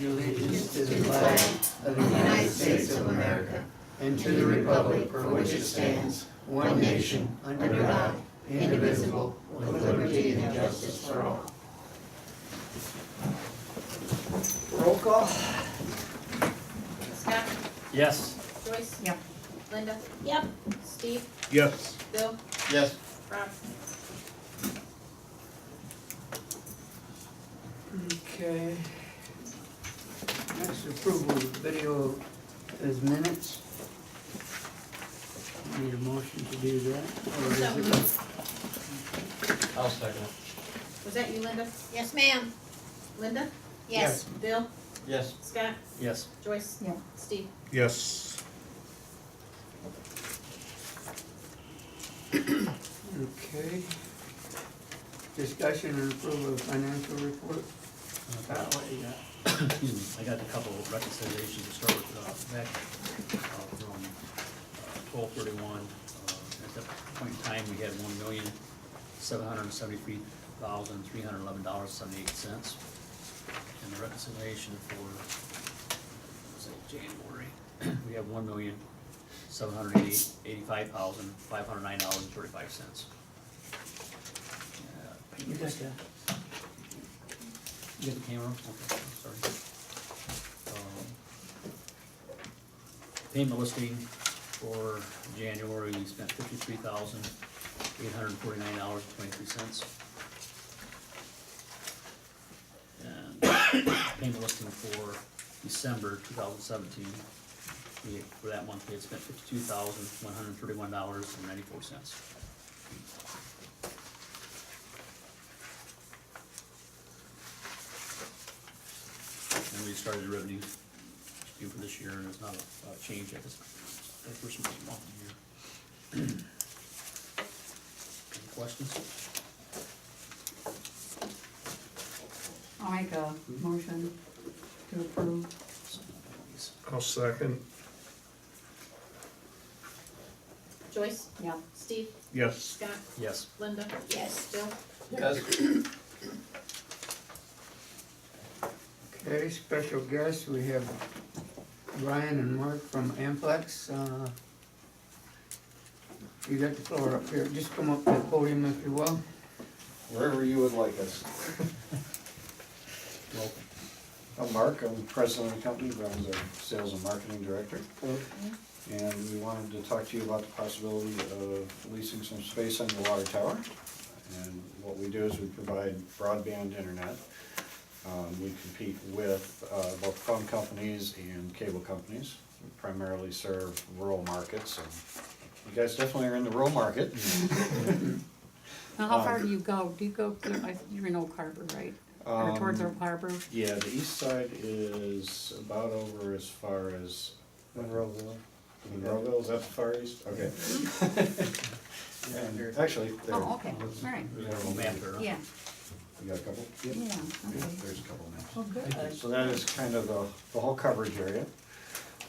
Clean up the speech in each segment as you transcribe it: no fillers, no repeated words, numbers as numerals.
allegiance to the flag of the United States of America and to the republic for which it stands, one nation, under God, indivisible, with liberty and justice for all. Roll call? Scott? Yes. Joyce? Yep. Linda? Yep. Steve? Yes. Bill? Yes. Rob? Okay. Next, approval of video as minutes. Need a motion to do that? Or is So it- moved. I'll second it. Was that you, Linda? Yes, ma'am. Linda? Yes. Bill? Yes. Scott? Yes. Joyce? Yep. Steve? Yes. Okay. Discussion and approval of financial report. Kyle, what you got? Excuse me, I got a couple of reconciliations to start with, back from 12/31. At that point in time, we had $1,773,311.78. And the reconciliation for, was it January? We have $1,785,509.35. You got that? You got the camera? Okay, sorry. Payment listing for January, we spent $53,849.23. And payment listing for December 2017, for that month, we had spent $52,131.94. And we started the revenue due for this year, and it's not a change at this first month of the year. Any questions? I'll make a motion to approve. I'll second. Joyce? Yep. Steve? Yes. Scott? Yes. Linda? Yes. Bill? Yes. Okay, special guests, we have Brian and Mark from Amplex. You got the floor up here, just come up to the podium if you will. Wherever you would like us. Welcome. I'm Mark, I'm president of the company, Brian's our sales and marketing director. And we wanted to talk to you about the possibility of leasing some space on the water tower. And what we do is we provide broadband internet. We compete with both phone companies and cable companies. We primarily serve rural markets, and you guys definitely are in the rural market. Now, how far do you go? Do you go to, you're in Oak Harbor, right? Or towards Oak Harbor? Yeah, the east side is about over as far as Monroeville. Monroeville, is that the far east? Okay. And actually, there, Oh, okay, all right. we have a Map map. there. Yeah, You got a couple? Yep. yeah, Yeah, okay. there's a couple maps. Oh, good. So that is kind of the whole coverage area.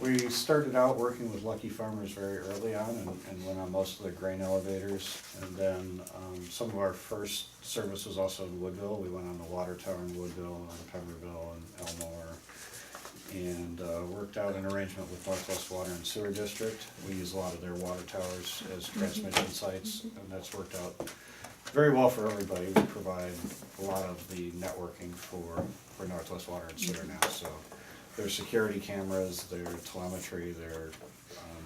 We started out working with Lucky Farmers very early on and went on most of the grain elevators. And then some of our first service was also in Woodville. We went on the water tower in Woodville and Pemberville and Elmore. And worked out an arrangement with Northwest Water and Sewer District. We use a lot of their water towers as transmission sites, and that's worked out very well for everybody. We provide a lot of the networking for Northwest Water and Sewer now, so their security cameras, their telemetry, their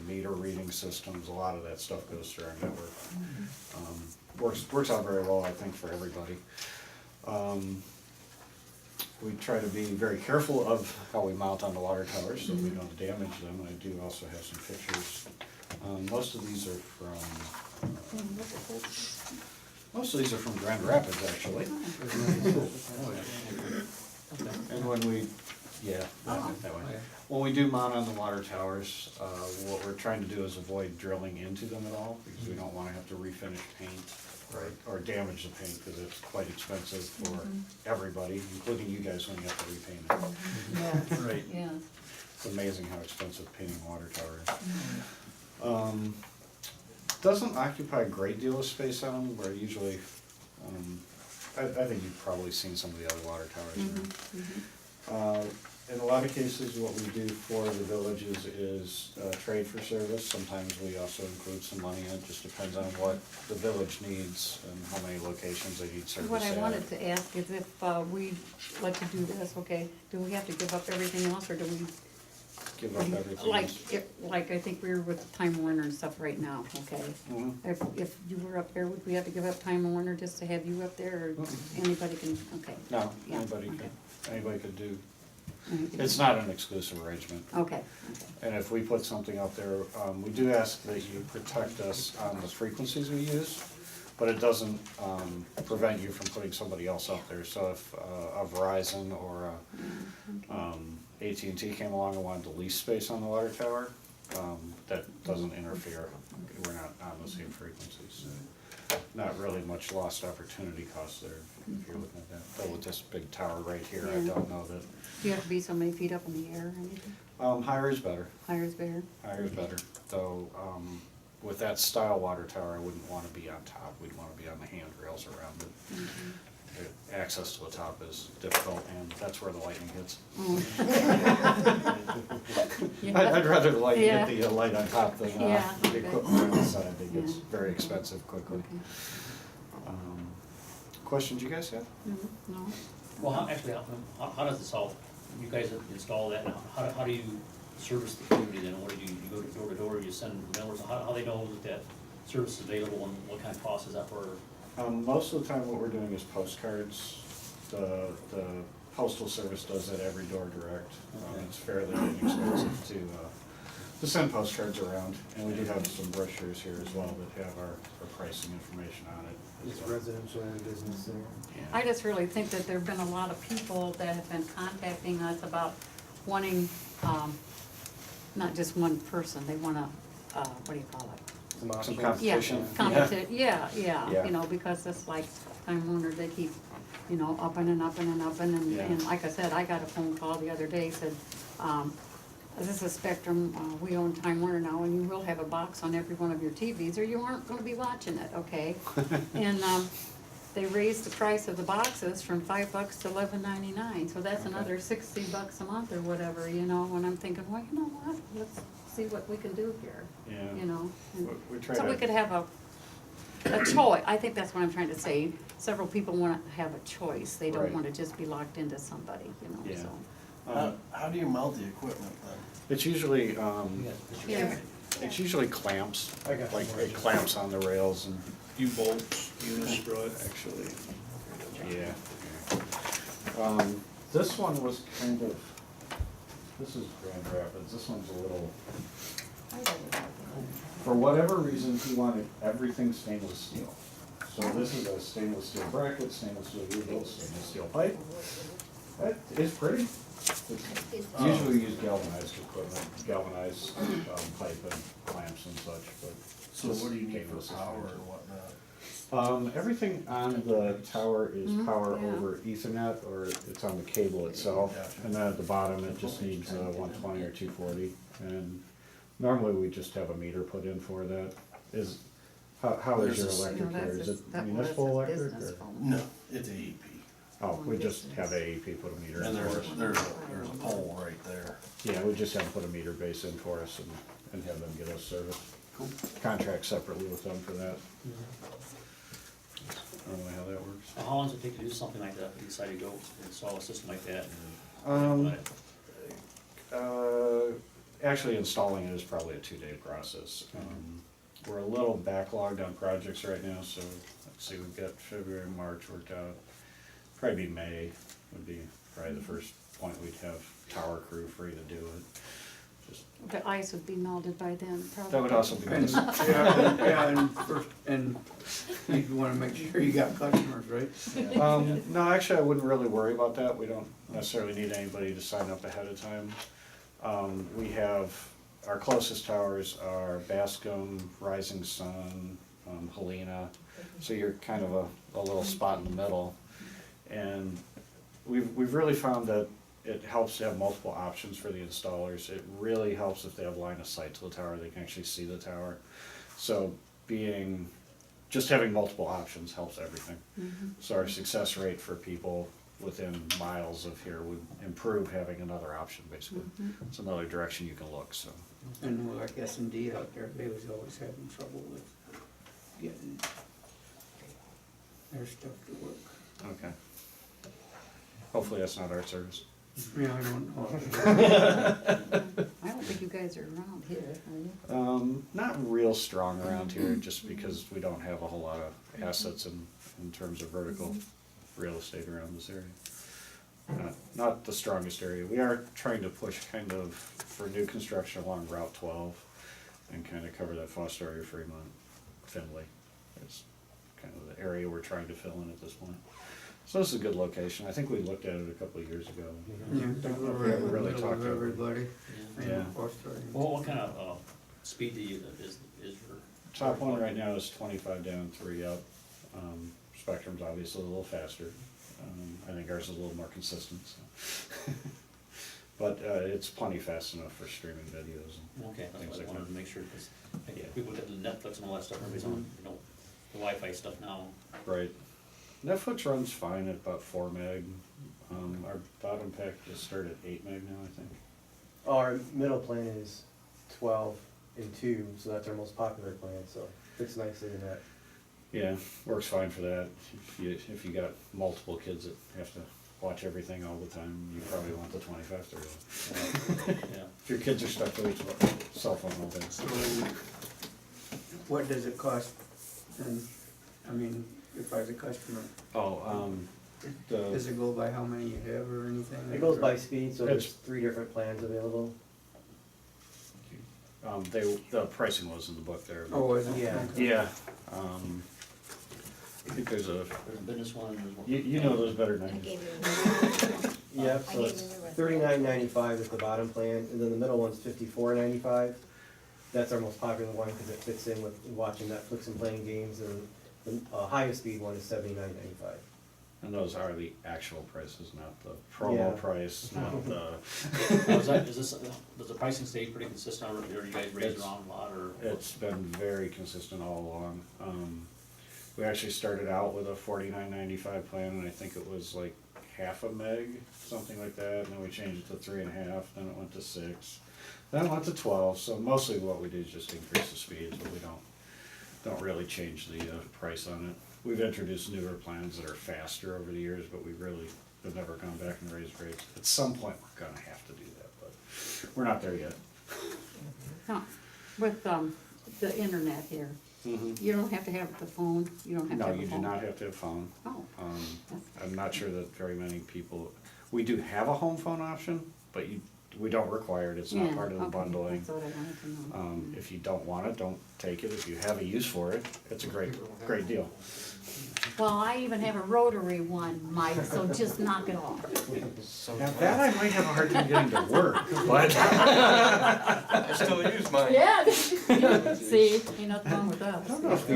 meter reading systems, a lot of that stuff goes through our network. Works out very well, I think, for everybody. We try to be very careful of how we mount on the water towers so we don't damage them. I do also have some pictures. Most of these are from Grand Rapids, actually. And when we, yeah, that one. When we do mount on the water towers, what we're trying to do is avoid drilling into them at all, because we don't wanna have to refinish paint or damage the paint, because it's quite expensive for everybody, including you guys when you have to repaint it. Yeah, Right. yeah. It's amazing how expensive painting a water tower is. Doesn't occupy a great deal of space on them, where usually, I think you've probably seen some of the other water towers. In the lot of cases, what we do for the villages is trade for service. Sometimes we also include some money in it, just depends on what the village needs and how many locations they need service What I at. wanted to ask is if we like to do this, okay, do we have to give up everything else, or do we? Give up everything. Like I think we were with Time Warner and stuff right now, okay? Mhm. If you were up there, would we have to give up Time Warner just to have you up there, or anybody can, okay? No, Yeah, anybody okay. could do. Anybody can- It's not an exclusive arrangement. Okay, And if we put something up there, we do ask that you protect us on the frequencies we use, but it doesn't prevent you from putting somebody else up there. So if a Verizon or a AT&T came along and wanted to lease space on the water tower, that doesn't interfere. We're not on the same frequencies. Not really much lost opportunity cost there if you're looking at that. But with this big tower right here, I Yeah. don't know that, do you have to be so many feet up in the air or anything? higher is better. Higher is better? Higher is better, though, with that style water tower, I wouldn't wanna be on top, we'd wanna be on the handrails around it. Access to the top is difficult, and that's where the lightning hits. I'd rather the lightning Yeah. hit the light on top than, Yeah, the okay. equipment on the side, it gets Yeah. very expensive quickly. Okay. Questions you guys have? No? Well, how does this all, you guys have installed that, and how do you service the community then? What do you go door to door, you send mailers, how they know that service is available, and what kind of cost is that for? Most of the time, what we're doing is postcards. The postal service does that every door direct. It's fairly inexpensive to send postcards around, and we do have some brochures here as well that have our pricing information on it. It's residential and business there. I just really think that there've been a lot of people that have been contacting us about wanting, not just one person, they wanna, what do you call it? Some Yeah, competition. yeah, Yeah. you know, because it's like Time Warner, they keep, you know, upping and upping and upping, Yeah. and like I said, I got a phone call the other day, said, this is Spectrum, we own Time Warner now, and you will have a box on every one of your TVs, or you aren't gonna be watching it, okay? And, they raised the price of the boxes from $5 to $11.99, so that's Okay. another $60 a month or whatever, you know, and I'm thinking, well, you know what, let's see what we can do here, Yeah. you know? and- We try So we to, could have a choice, I think that's what I'm trying to say, several people wanna have a choice, they don't Right. wanna just be locked into somebody, you know, Yeah. so. How do you mount the equipment then? it's usually, Yeah. it's usually clamps, I got like some it clamps on the rails and U-bolts, Unistrut. actually, yeah. This one was kind of, this is Grand Rapids, this one's a little, for whatever reason, he wanted everything stainless steel. So this is a stainless steel bracket, stainless steel U-bolt, stainless steel pipe. That is pretty. Usually use galvanized equipment, galvanized pipe and clamps and such, but. So this what do you need for stainless is power fine. or whatnot? Everything on the tower is power yeah. over Ethernet, or it's on the cable itself. Gotcha. And then at the bottom, it just needs 120 or 240. And normally, we just have a meter put in for that. How is your There's a- electric No, here? that's Is just- it that- municipal that's a electric? business or- phone. No, it's AEP. Oh, we just have AEP put a meter in And for us. there's a pole right there. Yeah, we just have to put a meter base in for us and have them get us service. Contract separately with them for that. I don't know how that works. How long does it take to do something like that, if you decide to go install a system like that? Actually, installing it is probably a 2-day process. We're a little backlogged on projects right now, so let's see, we've got February, March worked out. Probably be May would be probably the first point we'd have tower crew free to do it. Just, The ice would be melted by then, probably. that would also be And, nice. and you wanna make sure you got customers, right? No, actually, I wouldn't really worry about that. We don't necessarily need anybody to sign up ahead of time. We have, our closest towers are Bascom, Rising Sun, Helena, so you're kind of a little spot in the middle. And we've really found that it helps to have multiple options for the installers. It really helps if they have line of sight to the tower, they can actually see the tower. So just having multiple options helps everything. So our success rate for people within miles of here would improve having another option, basically. It's another direction you can look, so. And like S&D out there, they was always having trouble with getting their stuff to work. Okay. Hopefully that's not our service. Yeah, I don't know. I don't think you guys are around here, are you? Not real strong around here, just because we don't have a whole lot of assets in terms of vertical real estate around this area. Not the strongest area. We are trying to push kind of for new construction along Route 12 and kind of cover that Foster area, Fremont, Findlay. It's kind of the area we're trying to fill in at this point. So this is a good location. I think we looked at it a couple of years ago. Yeah, they were right in the Really middle talked of to everybody. Yeah. Well, what kind of, speed do you, is your? Top one right now is 25 down, 3 up. Spectrum's obviously a little faster. I think ours is a little more consistent, so. But it's plenty fast enough for streaming videos. Okay, that's Things what I like wanted that. to make sure, because people look at the Netflix and all that stuff, everybody's on, the Wi-Fi stuff now. Right. Netflix runs fine at about 4 meg. Our bottom pack just started at 8 meg now, I think. Our middle plan is 12 and 2, so that's our most popular plan, so fits nicely in that. Yeah, works fine for that. If you got multiple kids that have to watch everything all the time, you probably want the 25, 30. Yeah. If your kids are stuck to each cell phone all day. So, what does it cost? And, I mean, if I was a customer, Oh, does it go by how many you have or anything? It goes by speed, so there's It's- 3 different plans available. the pricing was in the book there. Oh, is it? Yeah. Okay. Yeah, I think there's a, There's a business one, and there's one. you know those better than I I do. gave you. Yep, I so gave it's you the rest. $39.95 is the bottom plan, and then the middle one's $54.95. That's our most popular one because it fits in with watching Netflix and playing games, and the highest speed one is $79.95. And those are the actual prices, not the promo Yeah. price, not the, Now, does the pricing stay pretty consistent, or do you guys raise It's- around a lot, or? it's been very consistent all along. We actually started out with a $49.95 plan, and I think it was like half a meg, something like that, and then we changed it to 3.5, then it went to 6, then it went to 12, so mostly what we do is just increase the speeds, but we don't really change the price on it. We've introduced newer plans that are faster over the years, but we really have never gone back and raised rates. At some point, we're gonna have to do that, but we're not there yet. No, with, the internet here, you don't have to have the phone, you don't have to No, have a you phone. do not have to have a phone. Oh, I'm not sure that very many people, we do have a home phone option, but we don't require it, it's not yeah, part of the okay, bundling. that's what I wanted to know. If you don't want it, don't take it. If you have a use for it, it's a great deal. Well, I even have a rotary one, Mike, so just knock it off. Now that I might have a hard time getting to work, but. I still use mine. Yeah, see, ain't nothing wrong with I don't us. know if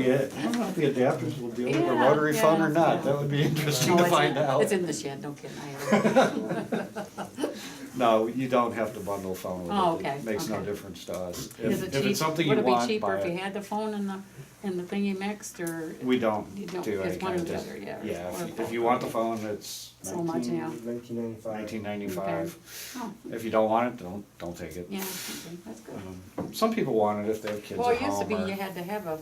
the adapters will deal with a Yeah, rotary phone or yeah, not. yeah. That would be interesting Oh, to it's find in- out. It's in the shed, don't kid, I have it. No, you don't have to bundle a phone with it. Oh, okay, It makes no okay. difference to us. Is it If cheap? it's something you Would it be want, cheaper buy if you it. had the phone and the thingy mixed, or We don't you don't, do any it's one kind or of the just, other, yeah? yeah, or if both, you want the okay. phone, it's So much, yeah. $19.95. $19.95. Oh, If you don't want it, don't take it. yeah, okay, that's good. Some people want it if they have kids Well, at it used to home be or. you had to have a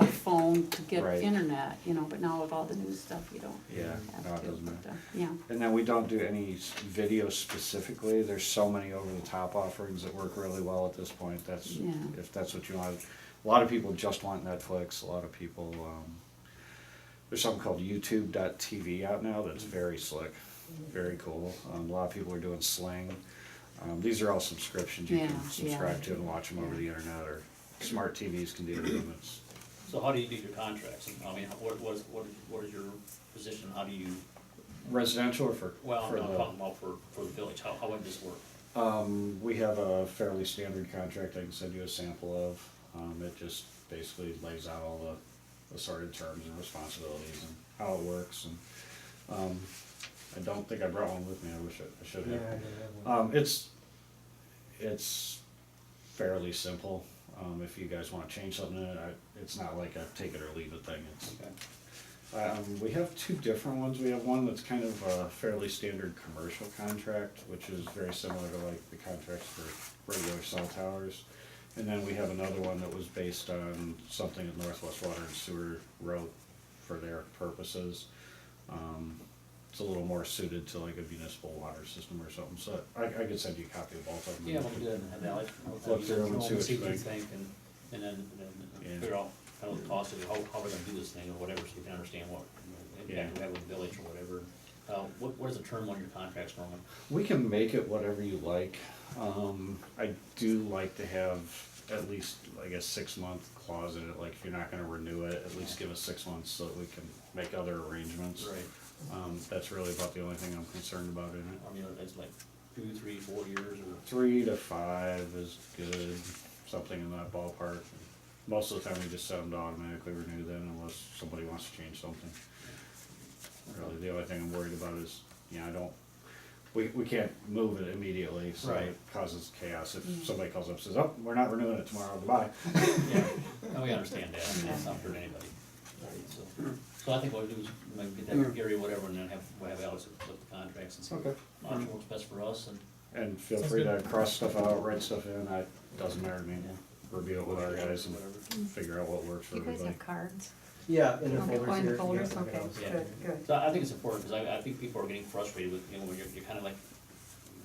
phone to get Right. internet, but now with all the new stuff, you don't Yeah, have no, it to, doesn't but, matter. yeah. And then we don't do any video specifically. There's so many over-the-top offerings that work really well at this point. That's, Yeah. if that's what you want. A lot of people just want Netflix. A lot of people, there's something called YouTube.tv out now that's very slick, very cool. A lot of people are doing Sling. These are all subscriptions you Yeah, can subscribe yeah. to and watch them over the internet, or smart TVs can do them. It's, So how do you do your contracts? I mean, what is your position? How do you, residential or for well, for I'm the- talking about for the village, how would this work? We have a fairly standard contract I can send you a sample of. It just basically lays out all the assorted terms and responsibilities and how it works, and, I don't think I brought one with me, I wish I should Yeah, I have. don't have one. It's fairly simple. If you guys wanna change something in it, it's not like a take it or leave it thing, it's, Okay. We have two different ones. We have one that's kind of a fairly standard commercial contract, which is very similar to like the contracts for regular cell towers. And then we have another one that was based on something that Northwest Water and Sewer wrote for their purposes. It's a little more suited to like a municipal water system or something, so I could send you a copy of both of them. Yeah, we'll do that and have Alex. Look through them and see what you think. And then Yeah. figure out kind of the cost of it, how we're gonna do this thing or whatever, so you can understand what impact we have with the village or whatever. What is the term on your contracts normally? We can make it whatever you like. I do like to have at least like a 6-month clause in it, like if you're not gonna renew it, at least give us 6 months so that we can make other arrangements. Right. That's really about the only thing I'm concerned about in it. I mean, it's like 2, 3, 4 years or? 3 to 5 is good, something in that ballpark. Most of the time we just set them to automatically renew then unless somebody wants to change something. Really, the only thing I'm worried about is, we can't move it immediately, so Right. it causes chaos. If somebody calls up and says, oh, we're not renewing it tomorrow, goodbye. Yeah, and we understand that, I mean, that's not for anybody. So I think what we'll do is we might get that Gary or whatever, and then we'll have Alex look at the contracts and see Okay. what option works best for us, and And feel free to cross stuff out, write stuff in, it doesn't matter to me. Review it with our guys and figure out what works for You guys everybody. have cards? Yeah, in the Okay, folders oh, in the here. folders, Yeah, okay, Yeah. good, good. So I think it's important, because I think people are getting frustrated with, when you're kind of like,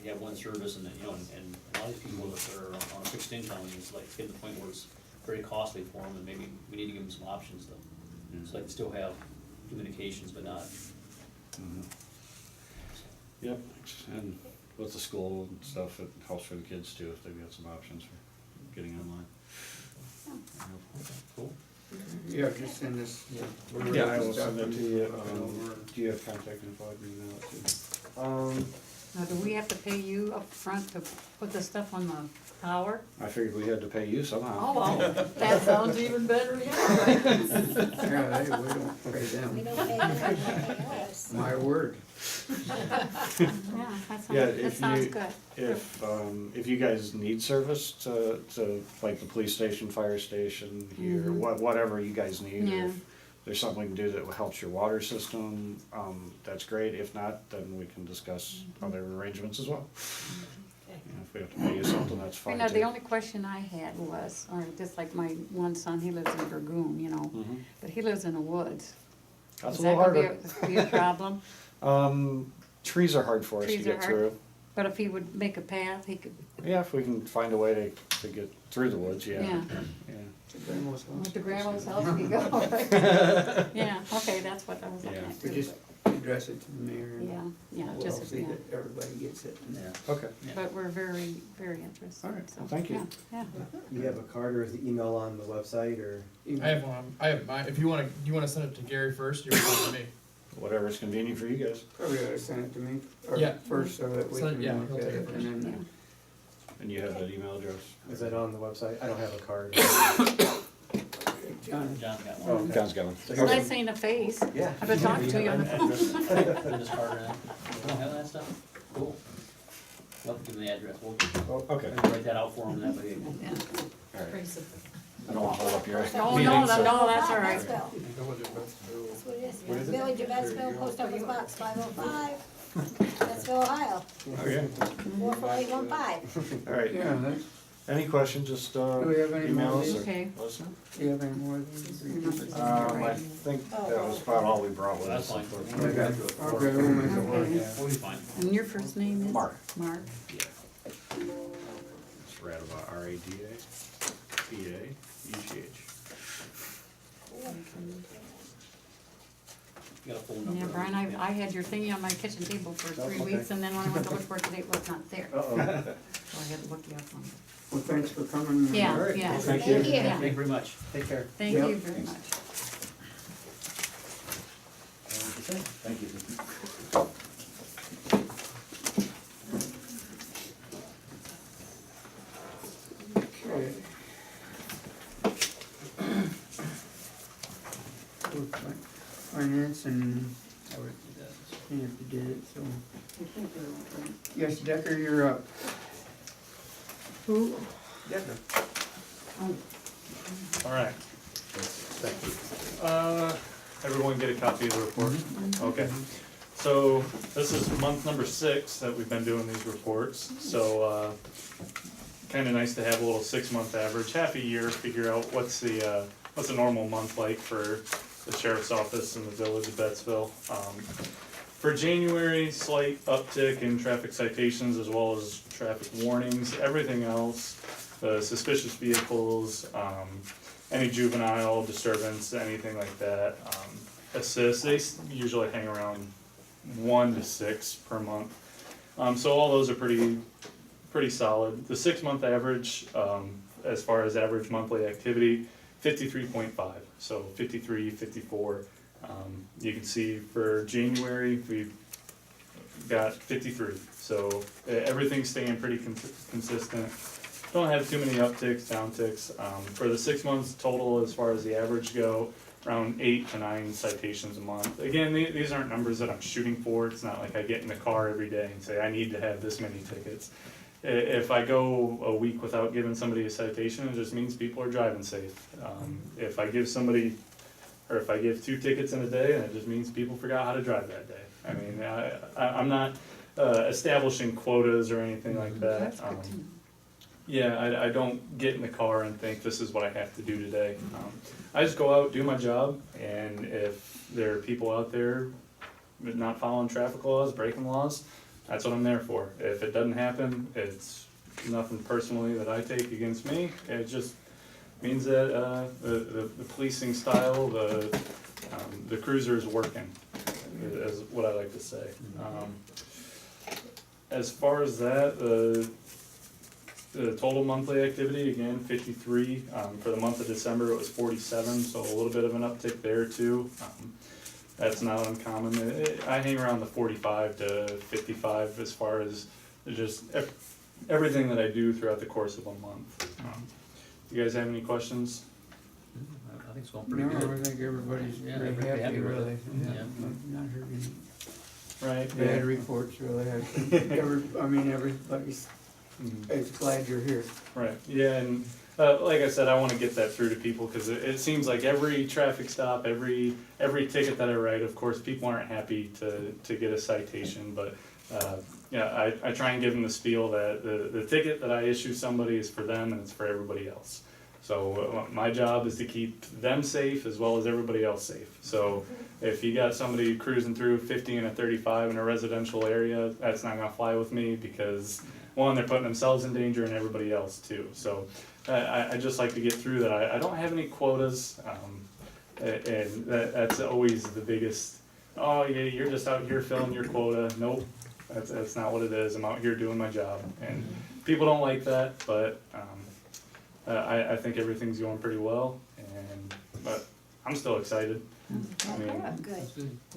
you have one service and then, and a lot of these people that are on a fixed income, it's like, it's getting to the point where it's very costly for them, and maybe we need to give them some options though. So they can still have communications, but not. Mhm. Yep, and with the school and stuff, it helps for the kids too, if they've got some options for getting online. Cool. Yeah, just send us, Yeah, I will send it to you. Do you have contact info? I can email it to you. Now, do we have to pay you up front to put the stuff on the tower? I figured we had to pay you somehow. Oh, well, that sounds even better, yeah. yeah, hey, we don't pay We them, don't pay them anything else. my word. Yeah, Yeah, that if sounds you- good. If you guys need service to like the police station, fire station, here, whatever you guys need, Yeah. if there's something we can do that helps your water system, that's great. If not, then we can discuss other arrangements as well. If we have to pay you something, that's You fine know, the too. only question I had was, or just like my one son, he lives in Dragoon, Mhm. but he lives in the woods. That's Is a that little gonna harder. be a problem? Trees are hard for us to Trees are get hard? through. But if he would make a path, he could, Yeah, if we can find a way to get through the woods, yeah. yeah. Yeah. With the grandma's house, we go. Yeah, okay, that's what I was looking Yeah. at We too. just address it to the mayor but- and Yeah, yeah, we'll just, see yeah. that everybody gets it. Yeah. Okay. But we're very, very interested. All right, so, well, thank you. Yeah, You have a card or is the email on the website or? I have one. I have mine. If you want to, you want to send it to Gary first. You want to send it to me. Whatever's convenient for you guys. Probably ought to send it to me, or Yeah. first, so that we Send it- can yeah, look he'll at take it it, first. and yeah. then, And you have that email address? Is that on the website? I don't have a card. John, John's got Oh, one. John's got one. It's nice seeing a face. Yeah. I've been talking to you on the phone. Business card or anything? You don't have that stuff? Cool. Well, give them the address, we'll Okay. write that out for them, that way. All right. I don't wanna hold up your No, meeting, no, so- no, that's all right. Betsville. That's what it is. Village of Betsville, Post Office Box 505, Betsville, Ohio, Okay, 44815. all right. yeah, that's, Any questions, just do we have any email more? us of or these? Okay. let us know. Do you have any more of these? I think that was about all we brought with That's us. fine. Okay, okay, we'll make it work. Okay. We'll be fine. And your first name is? Mark. Mark. Yeah. It's Radaba, R-A-D-A, B-A-U-G-H. You got a phone number. Yeah, Brian, I had your thingy on my kitchen table for 3 okay. weeks, and then when I went to look for it today, it was not there. Uh-oh. So I had to look you up on it. Well, thanks for coming. Yeah, All right. yeah. Thank you. Yeah. Thank you very much. Take care. Thank Yep. you very much. Thank you. Okay. Finance and, Nancy did it, so. Yes, Decker, you're up. Who? Decker. All right. everyone get a copy of the report? Okay. So this is month number 6 that we've been doing these reports. So kind of nice to have a little 6-month average, half a year, figure out what's a normal month like for the sheriff's office in the village of Bettsville. For January, slight uptick in traffic citations as well as traffic warnings. Everything else, the suspicious vehicles, any juvenile disturbance, anything like that, assists, they usually hang around 1 to 6 per month. So all those are pretty solid. The 6-month average, as far as average monthly activity, 53.5. So 53, 54. You can see for January, we've got 53. So everything's staying pretty consistent. Don't have too many upticks, downticks. For the 6 months total, as far as the average go, around 8 to 9 citations a month. Again, these aren't numbers that I'm shooting for. It's not like I get in the car every day and say, I need to have this many tickets. If I go a week without giving somebody a citation, it just means people are driving safe. If I give 2 tickets in a day, then it just means people forgot how to drive that day. I mean, I'm not establishing quotas or anything like that. That's good to know. Yeah, I don't get in the car and think this is what I have to do today. I just go out, do my job, and if there are people out there not following traffic laws, breaking laws, that's what I'm there for. If it doesn't happen, it's nothing personally that I take against me. It just means that the policing style, the cruiser is working, is what I like to say. As far as that, the total monthly activity, again, 53. For the month of December, it was 47, so a little bit of an uptick there too. That's not uncommon. I hang around the 45 to 55 as far as just everything that I do throughout the course of a month. You guys have any questions? I think it's going pretty No, I good. think everybody's Yeah, very everybody happy, happy with really. it. Yeah, Yeah. not heard any Right? bad reports, really. Everybody's Mhm. is glad you're here. Right, yeah, and like I said, I wanna get that through to people, cause it seems like every traffic stop, every ticket that I write, of course, people aren't happy to get a citation, but, yeah, I try and give them the spiel that the ticket that I issue somebody is for them and it's for everybody else. So my job is to keep them safe as well as everybody else safe. So if you got somebody cruising through 50 and a 35 in a residential area, that's not gonna fly with me, because one, they're putting themselves in danger and everybody else too. So I just like to get through that. I don't have any quotas, and that's always the biggest, oh, yeah, you're just out here filling your quota. Nope, that's not what it is. I'm out here doing my job. And people don't like that, but I think everything's going pretty well, but I'm still excited. I mean,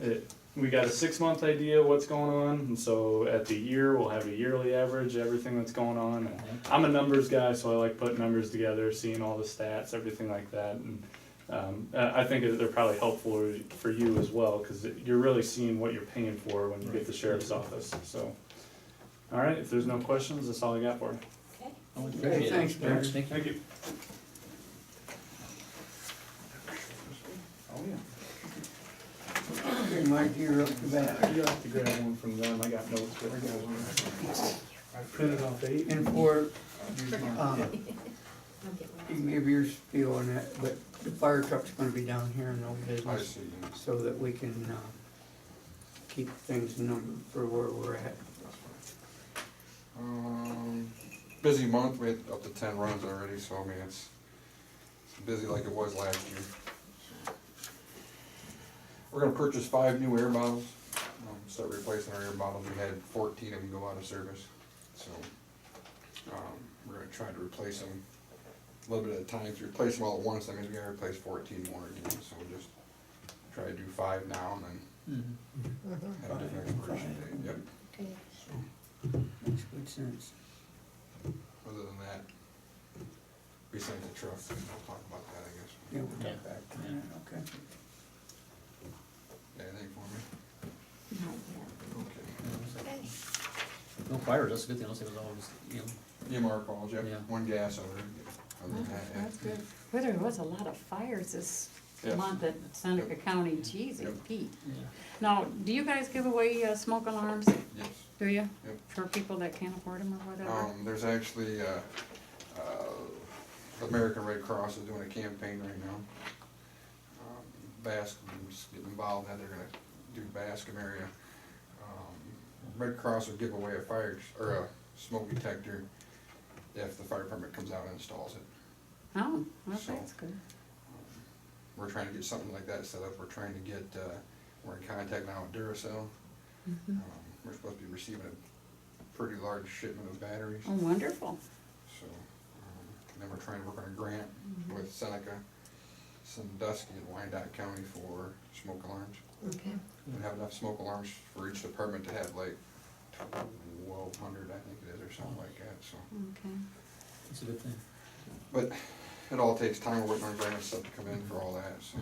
Good. We got a 6-month idea of what's going on, and so at the year, we'll have a yearly average, everything that's going on. And I'm a numbers guy, so I like putting numbers together, seeing all the stats, everything like that. And I think that they're probably helpful for you as well, because you're really seeing what you're paying for when you get the sheriff's office, so. All right, if there's no questions, that's all I got for you. Okay. Oh, we Okay, appreciate it. thanks, Barry. Thank you. Thank you. Oh, yeah. Okay, Mike, you're up to bat. You have to grab one from them, I got notes, but I got one. I printed off 8. And for, I'll get you one. can give your spiel on that, but the fire truck's gonna be down here in Old I Business, see. so that we can, keep things numbered for where we're at. Busy month, we had up to 10 runs already, so I mean, it's busy like it was last year. We're gonna purchase 5 new air bottles, start replacing our air bottles. We had 14 of them go out of service, so we're gonna try to replace them a little bit at a time. To replace them all at once, that means we gotta replace 14 more again, so we'll just try to do 5 now and then have a different expiration date, yep. Okay. Makes good sense. Other than that, besides the truck, we'll talk about that, I guess. Yeah, we'll get back to that, okay. Anything for me? Not yet. Okay. Okay. No fires, that's a good thing, unless it was always, you know, EMR calls, yep, Yeah. 1 gas over. Other than that, yeah. That's good. Well, there was a lot of fires this Yes. month at Seneca County, geez, Yep. Pete. Now, do you guys give away smoke alarms, Yes. do you? Yep. For people that can't afford them or whatever? There's actually, the American Red Cross is doing a campaign right now. Bascom's getting involved, now they're gonna do Bascom area. Red Cross will give away a a smoke detector if the fire department comes out and installs it. Oh, well, So- that's good. We're trying to get something like that set up, we're trying to get, we're in contact now with Duracell. Mhm. We're supposed to be receiving a pretty large shipment of batteries. Oh, wonderful. So, and then we're trying to work on a grant with Seneca, Sandusky, and Wyandotte County for smoke alarms. Okay. We have enough smoke alarms for each department to have like 1,200, I think it is, or something like that, so. Okay. It's a good thing. But it all takes time, we're waiting on grant stuff to come in for all that, so.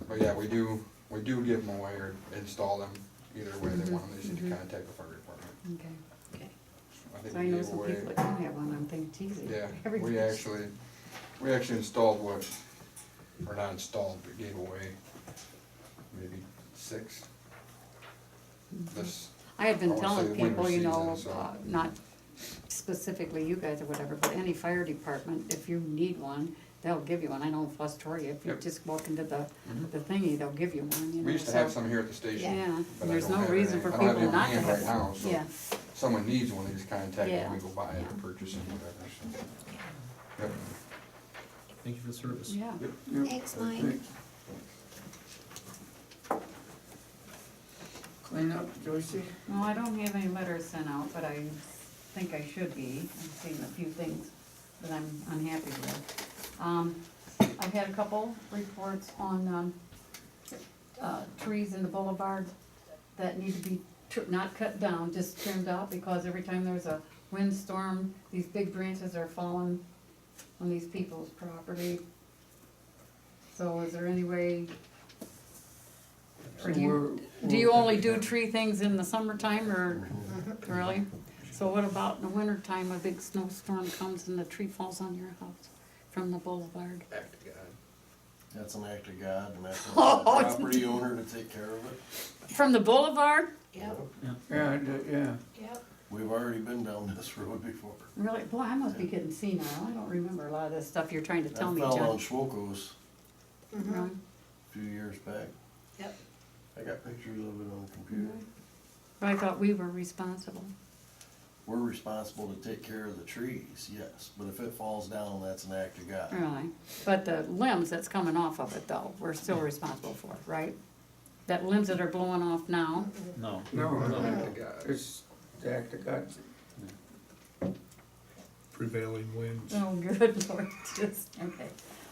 But yeah, we do give them away or install them, either way they want them, they just need to contact the fire department. Okay. Okay. I think So I we know gave some away. people that don't have one, I'm thinking, geez. Yeah, everybody- we actually installed what, or not installed, but gave away maybe 6. This, I had been I wanna say telling the winter people, you know, season, so- not specifically you guys or whatever, but any fire department, if you need one, they'll give you one. I know in Fostoria, if you Yep. just walk into the Mhm. thingy, they'll give you one, you know. we used to have so- some here at the station. Yeah, but I there's don't no have reason any- for I don't have people any on not to hand have right now, one. so Yeah, if someone needs one, they just contact Yeah. me, we go buy it Yeah. or purchase it, whatever, so. Yep. Thank you for the service. yeah. Thanks, Mike. Clean up, Joycey? No, I don't have any letters sent out, but I think I should be. I've seen a few things that I'm unhappy with. I've had a couple reports on, trees in the boulevard that need to be not cut down, just trimmed out, because every time there's a windstorm, these big branches are falling on these people's property. So is there any way, or do you only do tree things in the summertime, or, really? So what about in the wintertime, a big snowstorm comes and the tree falls on your house from the boulevard? Act of God. That's an act of God, and that's Oh, the it's- property owner to take care of it. From the boulevard? Yep, Yeah. yep. We've already been down this road before. Really? Boy, I must be getting senile. I don't remember a lot of this stuff you're trying to tell me, That fell on John. Schwoko's Really? a few years back. Yep. I got pictures of it on the computer. But I thought we were responsible. We're responsible to take care of the trees, yes, but if it falls down, that's an act of God. Really? But the limbs that's coming off of it though, we're still responsible for, right? That limbs that are blowing off now, No. No, Act of God. it's the act of God. Prevailing winds. oh, good Lord, just, okay.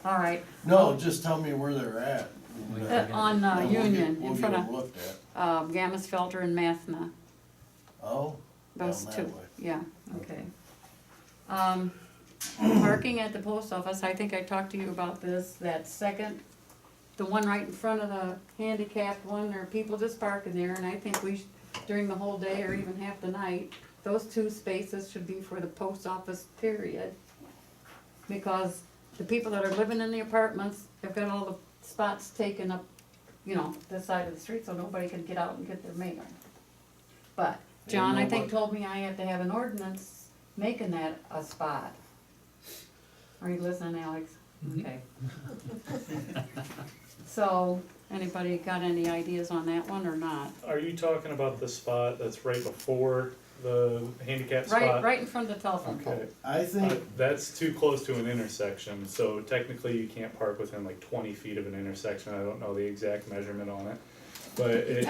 All right, No, just tell me where they're at. on And we'll Union, get- we'll in get front them of, looked at. Gammasfelter and Mathna, Oh, those down two, that way. yeah, okay. Parking at the post office, I think I talked to you about this, that second, the one right in front of the handicapped one, there are people just parking there, and I think we should, during the whole day or even half the night, those 2 spaces should be for the post office, period. Because the people that are living in the apartments, they've got all the spots taken up, you know, this side of the street, so nobody can get out and get their mail. But John, I think, told me I have to have an ordinance making that a spot. Are you listening, Alex? Okay. So, anybody got any ideas on that one or not? Are you talking about the spot that's right before the handicap spot? Right in front of the telephone pole. Okay. I think, That's too close to an intersection, so technically you can't park within like 20 feet of an intersection, I don't know the exact measurement on it. But it,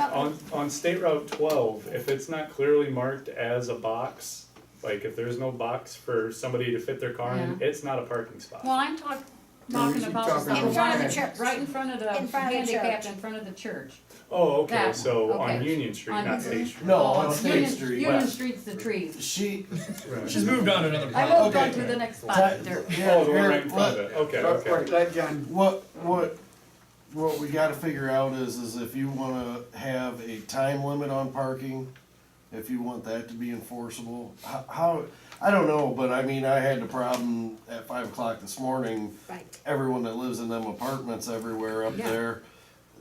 on State Route 12, if it's not clearly marked as a box, like if there's no box for somebody to fit their car in, Yeah. it's not a parking spot. Well, I'm talking you're about talking the In front of the one church. right in front of the In front of the handicapped, church. in front of the church. Oh, okay, That one, so on okay. Union Street, On- not State Street. no, Oh, on it's State Union- Street. Union Street's the trees. She, Right. She's moved on to another I plot. moved on Okay. to the next Ti- spot there. yeah, Oh, the one here, right in front of it, okay, Wait, okay. let John, what we gotta figure out is if you wanna have a time limit on parking, if you want that to be enforceable, how, I don't know, but I mean, I had the problem at 5 o'clock this morning. Right. Everyone that lives in them apartments everywhere up Yeah. there,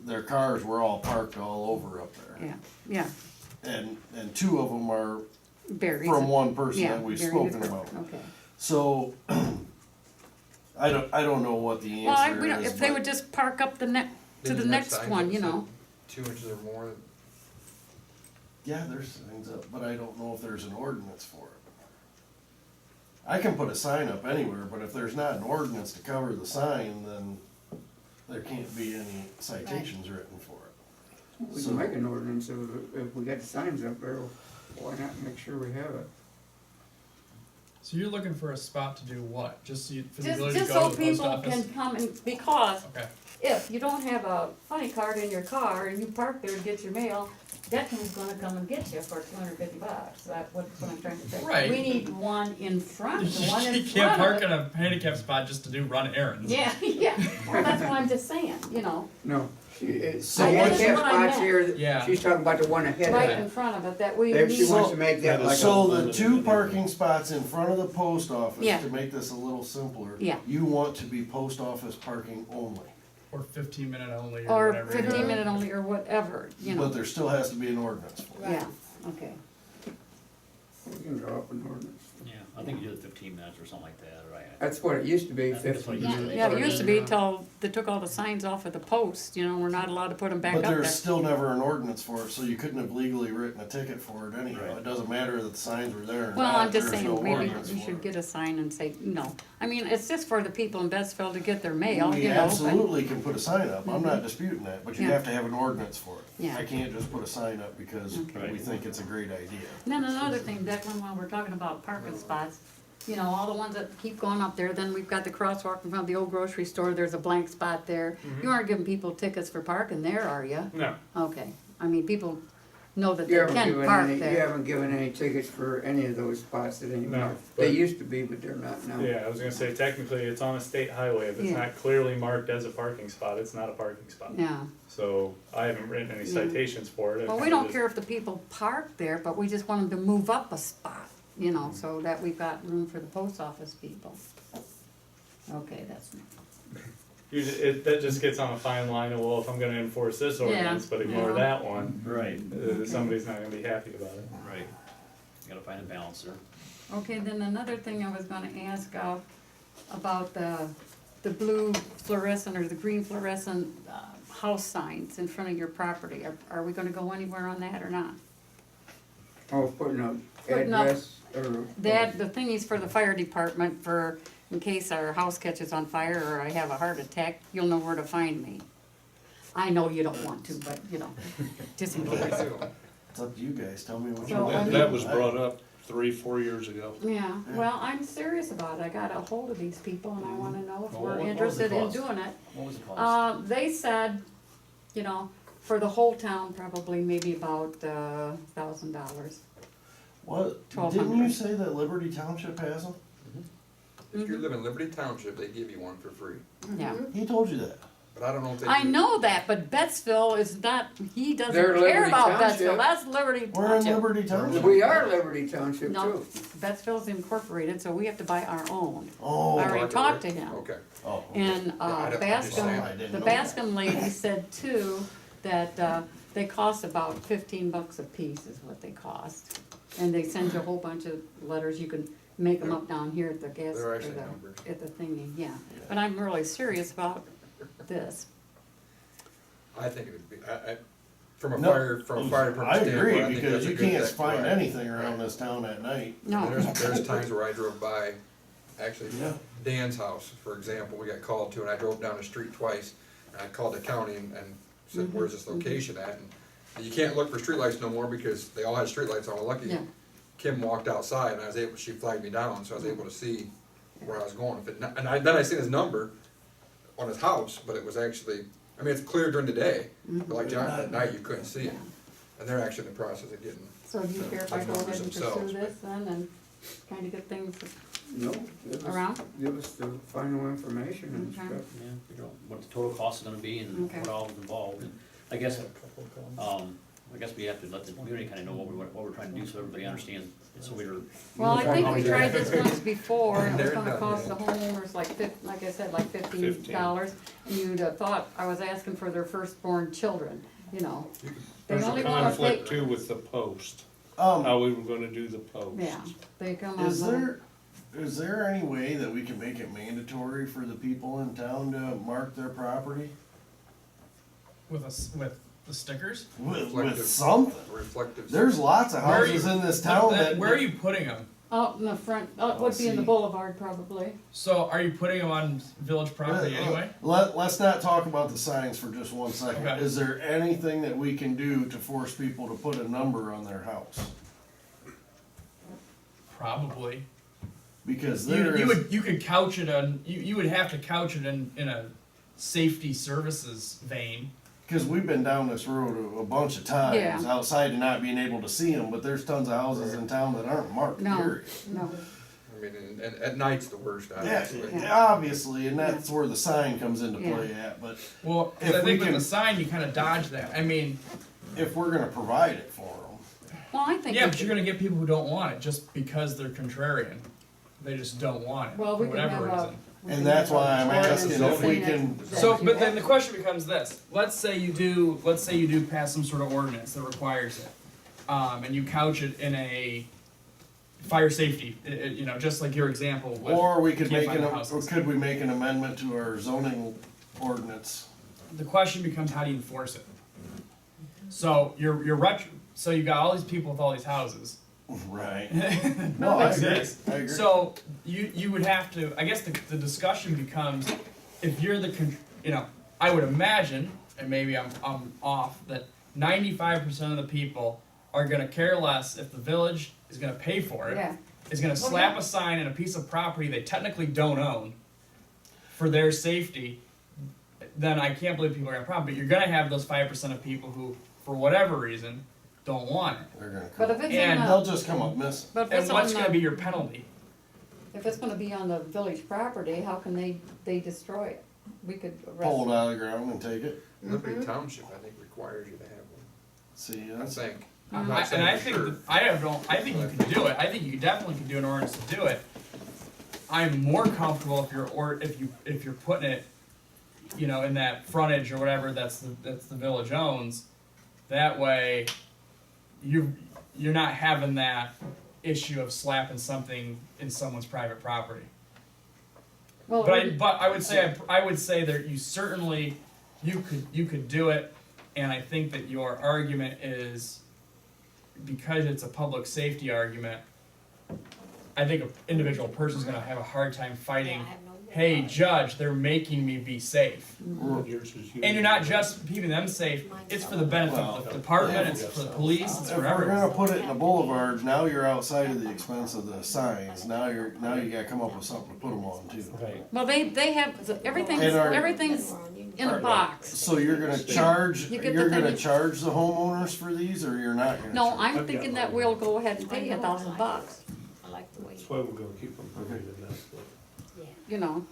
their cars were all parked all over up there. Yeah, yeah, And two of them are very. from one person Yeah, that we've very spoken good. about. Okay. So, I don't know what the Well, answer we don't, is, if they but- would just park up to Then the you have next signs one, that you say know. 2 inches or more. Yeah, there's signs up, but I don't know if there's an ordinance for it. I can put a sign up anywhere, but if there's not an ordinance to cover the sign, then there can't be any citations written for it. We So- can make an ordinance if we got the signs up there, why not make sure we have it? So you're looking for a spot to do what? Just so you, for the Just, ability to just go so to the post people office? can come and, because Okay. if you don't have a funny card in your car and you park there to get your mail, Declan's gonna come and get you for $250. That's what I'm trying to say. Right. We need one in front, the one in You can't front park of in it. a handicap spot just to do run errands. Yeah, yeah, well, that's what I'm just saying, you know, No, it's, So the what- handicap That's what I spots meant. here, Yeah. she's talking about the one ahead of right it. in front of it, that we If she need. wants to make that like So a, the two parking spots in front of the post office, Yeah. to make this a little simpler. Yeah. You want to be post office parking only, Or 15-minute only or Or whatever. 15-minute only, or whatever, you know, but there still has to be an ordinance for it. yeah, okay. we can draw up an ordinance. Yeah, I think you did 15 minutes or something like that, right? That's what it used to be, I think that's what it 15 used to minutes. be. Yeah, it used to be till they took all the signs off of the post, you know, we're not allowed to put them back But up there. there's still never an ordinance for it, so you couldn't have legally written a ticket for it anyhow. Right. It doesn't matter that the signs were there or Well, not, I'm just there's no saying, maybe ordinance we for should it. get a sign and say, no. I mean, it's just for the people in Bettsville to get their mail, We you know, but, absolutely can put a sign up, I'm not disputing that, but you Yeah. have to have an ordinance for it. Yeah. I can't just put a sign up because Okay. we think it's a great idea. and then another thing, Declan, while we're talking about parking spots, you know, all the ones that keep going up there, then we've got the crosswalk in front of the old grocery store, there's a blank spot there. You aren't giving people tickets for parking there, are you? No, Okay, I mean, people know that You they haven't can given park any, you there. haven't given any tickets for any of those spots anymore. No, They but- used to be, but they're not now. yeah, I was gonna say technically it's on a state highway, if it's Yeah. not clearly marked as a parking spot, it's not a parking spot. Yeah, So I haven't written any Yeah. citations for it. well, we don't care if the people park there, but we just want them to move up a spot, you know, so that we've got room for the post office people. Okay, that's, That just gets on a fine line of, well, if I'm gonna enforce this ordinance, but ignore Yeah. that one, Right, somebody's not gonna be happy about it. right. You gotta find a balance there. okay, then another thing I was gonna ask, about the blue fluorescent or the green fluorescent, house signs in front of your property. Are we gonna go anywhere on that or not? Oh, putting up Putting up- address or. That, the thingies for the fire department for, in case our house catches on fire or I have a heart attack, you'll know where to find me. I know you don't want to, but, you know, just in case. It's up to you guys, tell me what you So, want. I mean- That was brought up 3-4 years ago. Yeah, well, I'm serious about it. I got a hold of these people and I wanna know if Well, we're what was the interested in cost? doing it. What was the cost? They said, you know, for the whole town, probably maybe about $1,000. What, didn't 1,200. you say that Liberty Township has them? If you live in Liberty Township, they give you one for free, Yeah, He told you that. but I don't know if they. I do- know that, but Bettsville is not, he doesn't They're care Liberty about Township. Bettsville, that's Liberty We're in Township. Liberty Township. We are Liberty Township No, too. Bettsville's incorporated, so we have to buy our own. Oh, I already Market talked rate? to him. Okay. oh, okay. And I just saying, Bascom, I didn't the know that. Bascom lady said too, that they cost about $15 a piece is what they cost. And they send you a whole bunch of letters, you can make them up down here at the gas, They're or actually numbered. at the thingy, yeah. But I'm really serious about this. I think it would be, from a No, fire department I standpoint, agree, I think because that's a you good can't thing. find Right. anything around this town at night. No, There's times where I drove by, actually, Yeah. Dan's house, for example, we got called to, and I drove down the street twice, and I called the county and said, Mm-hmm. where's this location at? And you can't look for streetlights no more because they all had streetlights on. Well, lucky Yeah. Kim walked outside and she flagged me down, so I was able to see where I was going. Then I seen his number on his house, but it was actually, I mean, it's clear during the day, but like John, at night you couldn't see it. And they're actually in the process of getting. so do you care if I go ahead and pursue Themselves, this then and kinda get things No, give us, around? give us the final information and Okay. stuff. Yeah, figure out what the total cost is gonna be and Okay. what all is involved. And I guess we have to let the community kinda know what we're trying to do so everybody understands And so we're. Well, I think we uniform tried this once before, and it was They're gonna done cost the yet. homeowners like I said, like $15. And you'd have thought I was asking for their firstborn children, you know. They There's only a wanna conflict pay, too with the post, how Um, we were gonna do the post. yeah, they come is on, there any way that we can make it mandatory for the people in town to mark their property? With with the stickers. With Reflective. something. Reflective. There's lots of Where are houses you- in this town that. Where are you putting them? out in the front, it would be in the see. boulevard probably. So are you putting them on village property anyway? Let's not talk about the signs for just one second. Okay. Is there anything that we can do to force people to put a number on their house? Probably. Because there is, You could couch it on, you would have to couch it in a safety services vein. because we've been down this road a bunch of times, Yeah. outside and not being able to see them, but there's tons of houses in town that aren't marked, No, period. no, I mean, and at night's the worst, Yeah, obviously. obviously, and that's where the sign comes into Yeah. play at, but Well, 'cause If I we think with can- the sign, you kinda dodge that. I mean, if we're gonna provide it for them. well, I think. yeah, we but you're could- gonna get people who don't want it just because they're contrarian. They just don't want it, Well, for we can have whatever a. reason. we And can that's have why a I'm ordinance asking if we saying can- that So, you but then have- the question becomes this, let's say you do pass some sort of ordinance that requires it. And you couch it in a fire safety, you know, just like your example with. Or we could can't make find an, the or houses. could we make an amendment to our zoning ordinance? The question becomes how do you enforce it? So so you got all these people with all these houses. Right. None No, I makes agree, sense. I agree. So you would have to, I guess the discussion becomes, if you're you know, I would imagine, and maybe I'm off, that 95% of the people are gonna care less if the village is gonna pay for it. Yeah, Is gonna Well, slap yeah. a sign in a piece of property they technically don't own for their safety, then I can't believe people are gonna problem. But you're gonna have those 5% of people who, for whatever reason, don't want it. They're gonna but come, if it's And in they'll the, just come up missing. but if And it's on what's gonna be the, your penalty? if it's gonna be on the village property, how can they destroy it? We could arrest. Pull it out of the ground and take it. Liberty Township, I think, requires you to have one. See, I that's, think. Mhm. I'm not And saying I for think sure. I think you can do it. I think you definitely can do an ordinance to do it. I'm more comfortable if you're putting it, you know, in that frontage or whatever that's the village owns. That way, you're not having that issue of slapping something in someone's private property. Well, But I would say that you certainly you could do it, and I think that your argument is because it's a public safety argument. I think an individual person's gonna have a hard time fighting. Yeah, I have no- Hey, judge, they're making me be safe, Yours is and you're not just keeping them safe. It's for the benefit of the department. It's for the police. It's if for we're everyone. gonna put it in the boulevard, now you're outside of the expense of the signs. Now you gotta come up with something to put them on too. Right. well, they have, everything's And our- in a box. So you're gonna charge, You get the you're gonna thing- charge the homeowners for these, or you're not gonna? No, charge? I'm thinking that we'll go ahead and pay $1,000, I like the way That's why we're gonna keep them moving in that. you know,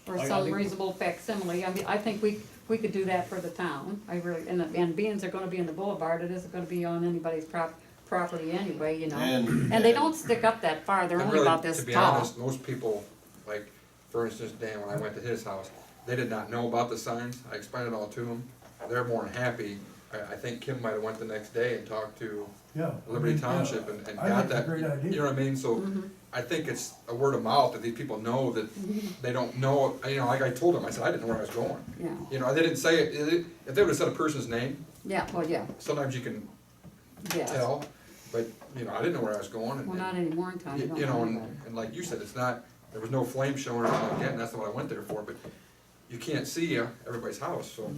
or I some think- reasonable facsimile. I mean, I think we could do that for the town. I really, and being they're gonna be in the boulevard, it isn't gonna be on anybody's property anyway, you know. And they don't stick up that far, they're And only really, about this to be tall. honest, most people, like, for instance, Dan, when I went to his house, they did not know about the signs. I explained it all to them. They're more than happy. I think Kim might have went the next day and talked to Yeah. Liberty Township and I think got it's a that. great idea. You know what I mean? So Mhm. I think it's a word of mouth that these people know that they don't know, you know, like I told them, I said, I didn't know where I was going. Yeah, You know, they didn't say it, if they would've said a person's name, yeah, well, yeah, sometimes you can yes. tell, but, you know, I didn't know where I was going and. Well, not anymore in town, you don't You know, know and, about it. and like you said, it's not, there was no flame showing or anything like that, and that's not what I went there for, but you can't see everybody's house, so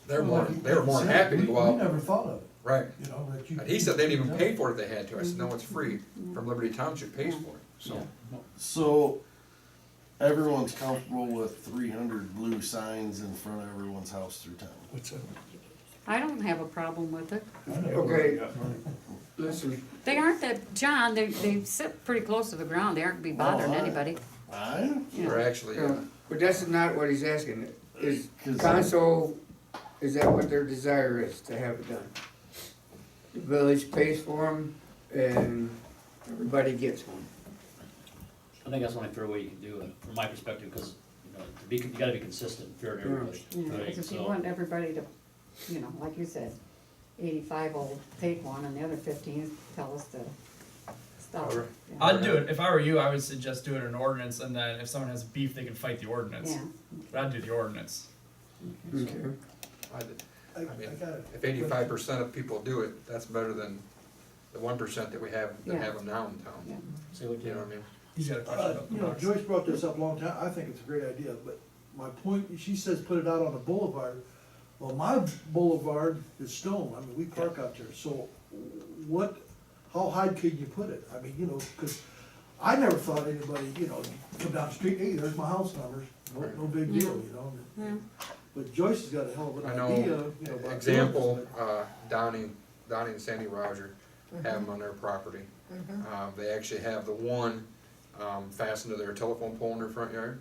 they were more than happy to go We out, never thought of it, right. you know, that you. And he said they didn't even pay for it if they had to, I said, no, it's free, from Liberty Township pays for it, so. So, everyone's comfortable with 300 blue signs in front of everyone's house through town. What's that? I don't have a problem with it. Okay. Listen, They aren't that, John, they sit pretty close to the ground, they aren't gonna be bothering I- anybody. I, you Or know. actually, But that's not what he's asking. Is 'Cause- council, is that what their desire is, to have it done? The village pays for them, and Everybody gets one. I think that's the only fair way you can do it, from my perspective, because, you know, you gotta be consistent, fair to everybody, Yeah, right? because if you So, want everybody to, you know, like you said, 85 will take one and the other 15 tell us to stop. Alright. Yeah. I'd do it, if I were you, I would suggest doing an ordinance, and then if someone has beef, they can fight the ordinance. Yeah. But I'd do the ordinance. Okay. I mean, if 85% of people do it, that's better than the 1% that we have, that Yeah. have them now in town. Yeah. say what You know what I mean? He's got a question about the You know, box. Joyce brought this up a long time, I think it's a great idea, but my point, she says put it out on the boulevard. Well, my boulevard is stone, I mean, we park out there, so what, how high can you put it? I mean, you know, cause I never thought anybody, you know, come down the street, hey, there's my house numbers, no big deal, you know? Yeah. But Joyce has got a hell of an I know, idea, you know, about. example, doing Donnie and Sandy Roger have them on their property. They actually have the one, fastened to their telephone pole in their front yard.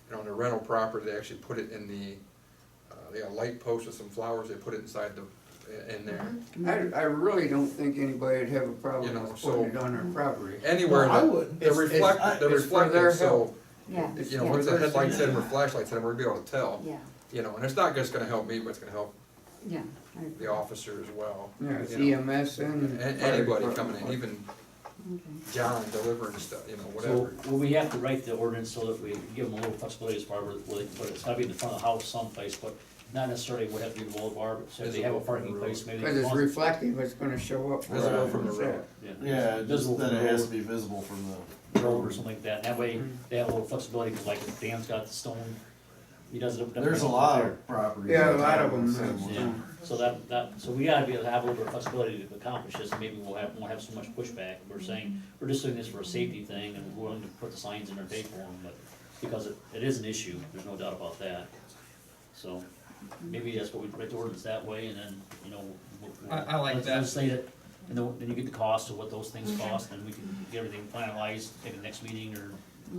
And on the rental property, they actually put it in the, they got a light post with some flowers, they put it inside in there. I really don't think anybody would have a You problem know, with so- putting it on their property. Anywhere, No, I that- wouldn't. they're It's- they're it's for their reflective, so, help. Yeah. you know, yeah. once the headlights hit them or flashlights hit them, we're gonna be able to tell. Yeah, You know, and it's not just gonna help me, but it's gonna help yeah. I the agree. officer as well. Yeah, it's You know. EMS and. Anybody coming in, even Okay. John delivering stuff, you know, so, whatever. well, we have to write the ordinance so that we give them a little flexibility as far as where they can put it, it's gotta be in the front of the house someplace, but not necessarily would have to be the boulevard, but so if they have a parking place, maybe. Cause it's reflective, it's gonna show up. Visible from the road. Yeah, just Visible that from it the has road. to be visible from Road the or something like that, that way they have a little flexibility, cause like if Dan's got the stone, he does it. There's a lot of properties. Yeah, a in lot town of them. with the same Yeah, one. so so we gotta be able to have a little bit of flexibility to accomplish this, and maybe won't have so much pushback. We're saying, we're just doing this for a safety thing, and we're willing to put the signs in there, pay for them, but, because it is an issue, there's no doubt about that. So, maybe that's what we write the ordinance that way, and then, you know, I like that. Let's say that, and then you get the cost of what those things cost, and we can get everything finalized, maybe next meeting, or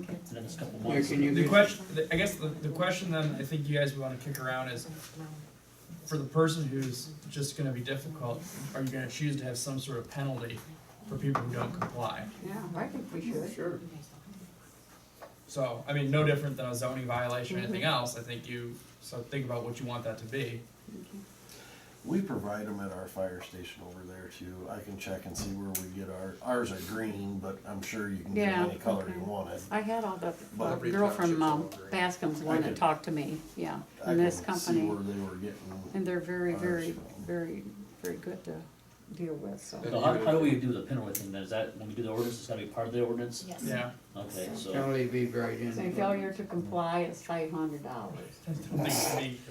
Okay. in the next couple Yeah, months. can you The get- question, I guess the question then, I think you guys would wanna kick around is, for the person who's just gonna be difficult, are you gonna choose to have some sort of penalty for people who don't comply? Yeah, I think we should. Sure. So, I mean, no different than a zoning violation or anything else, I think so think about what you want that to be. We provide them at our fire station over there too. I can check and see where we get ours are green, but I'm sure you can get Yeah, any color okay. you want it. I had all the But- girl from Township's all green. Bascom's one that talked to me, yeah, I and this can see company, where they were getting. and they're very, ours very, from. very, very good to deal with, so. So how do we do the penalty thing then? Is that, when we do the ordinance, it's gotta be part of the ordinance? Yes. Yeah. Okay, so. Penalty be right in. Say failure to comply is $500.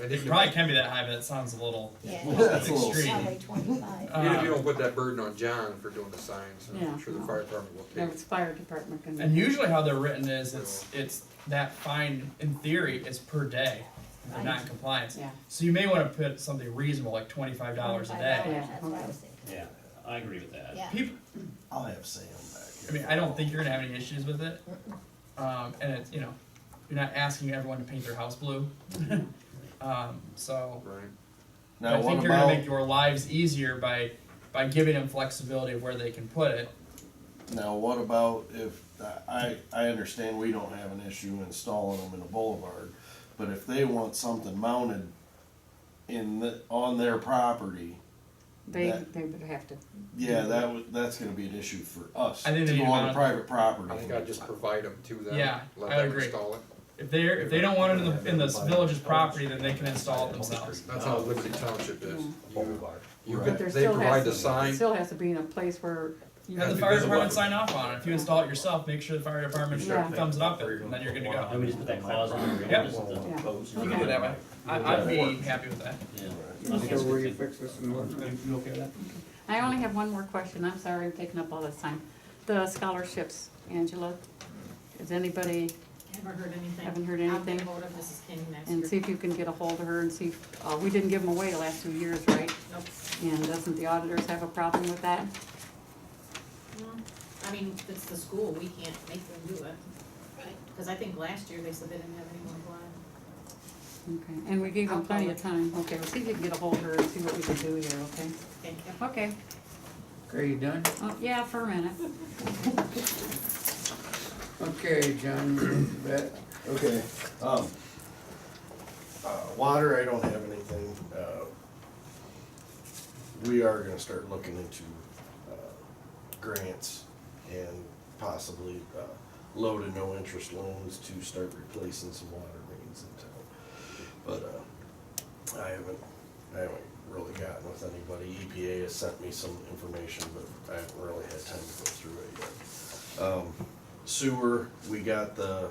It probably can be that high, but it sounds a little Yeah. That's a little- extreme. Probably 25. Even if you don't put that burden on John for doing the signs, Yeah. I'm sure the fire department will No, take. it's fire department can. And usually how they're written is, it's that fine, in theory, is per day, if they're not in compliance. Yeah, So you may wanna put something reasonable, like $25 a day. $25, that's what I was thinking. Yeah, I agree with that. Yeah. People, I'll have Sam back I here. mean, I don't think you're gonna have any issues with it. And it's, you know, you're not asking everyone to paint their house blue. So, Right. Now, I what think you're gonna make about, your lives easier by giving them flexibility of where they can put it. now what about if, I understand we don't have an issue installing them in a boulevard, but if they want something mounted on their property, they That- would have to. yeah, that's gonna be an issue for us. I think to they go need on amount of- private property. I think I'd just provide them to them. Yeah, Let I them agree. install it. If they don't want it in the village's property, then they can install it themselves. That's how Liberty Township is. You Right. get, But there they still provide has the to, it sign, still has to be in a place where you. Have the be fire visible. department sign off on it. If you install it yourself, make sure the fire department Yeah. thumbs it up, and then you're good to Then go. we just put that clause in there. Yep. Just the- Yeah. You can do it that way. I'd be happy with that. Yeah. I think So that's a where good you thing. fix this in order? You okay with that? I only have one more question, I'm sorry I'm taking up all this time. The scholarships, Angela, is anybody, Haven't heard anything. Haven't heard I'll anything? get hold of Mrs. Kenny next and year. see if you can get a hold of her and see, we didn't give them away the last 2 years, right? Nope. And doesn't the auditors have a problem with that? No, I mean, it's the school, we can't make them do it. Cause I think last year they said they didn't have anyone apply. Okay, and we gave them plenty of time, okay, well, see if you can get a hold of her and see what we can do here, okay? Thank you. Okay, Are you done? Yeah, for a minute. Okay, John, that, Okay, water, I don't have anything, we are gonna start looking into, grants and possibly, low to no interest loans to start replacing some water mains in town. But, I haven't really gotten with anybody. EPA has sent me some information, but I haven't really had time to go through it yet. Sewer, we got the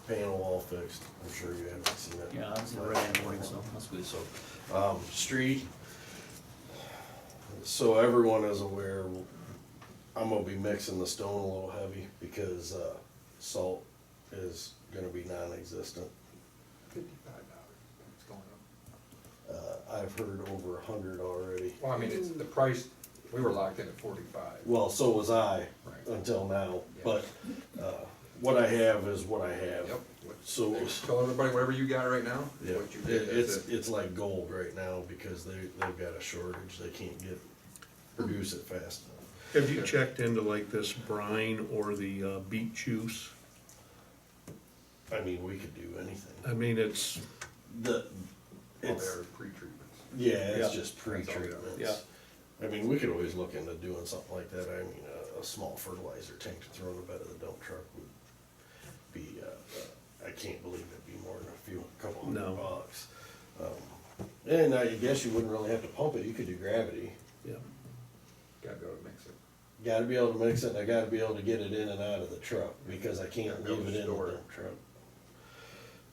panel wall fixed, I'm sure you haven't seen it. Yeah, I was in the red morning, so that's good. So, street, so everyone is aware, I'm gonna be mixing the stone a little heavy because, salt is gonna be non-existent. It's going up. I've heard over 100 already. Well, I mean, it's the price, we were locked in at 45. Well, so was I Right. until now, Yeah. but, what I have is what I have. Yep. So, Tell everybody whatever you got right now, yeah, what you did, that's it. it's like gold right now because they've got a shortage, they can't produce it fast enough. Have you checked into like this brine or the beet juice? I mean, we could do anything. I mean, it's, All It's, their pre-treatments. yeah, it's Yeah. just pre-treatments. Yeah. I mean, we could always look into doing something like that. I mean, a small fertilizer tank to throw in the bed of the dump truck would be, I can't believe it'd be more than couple No. $100. And I guess you wouldn't really have to pump it, you could do gravity. yeah. Gotta go to mix it. Gotta be able to mix it, and I gotta be able to get it in and out of the truck, because I can't Gotta be able leave it to in the store it. dump truck.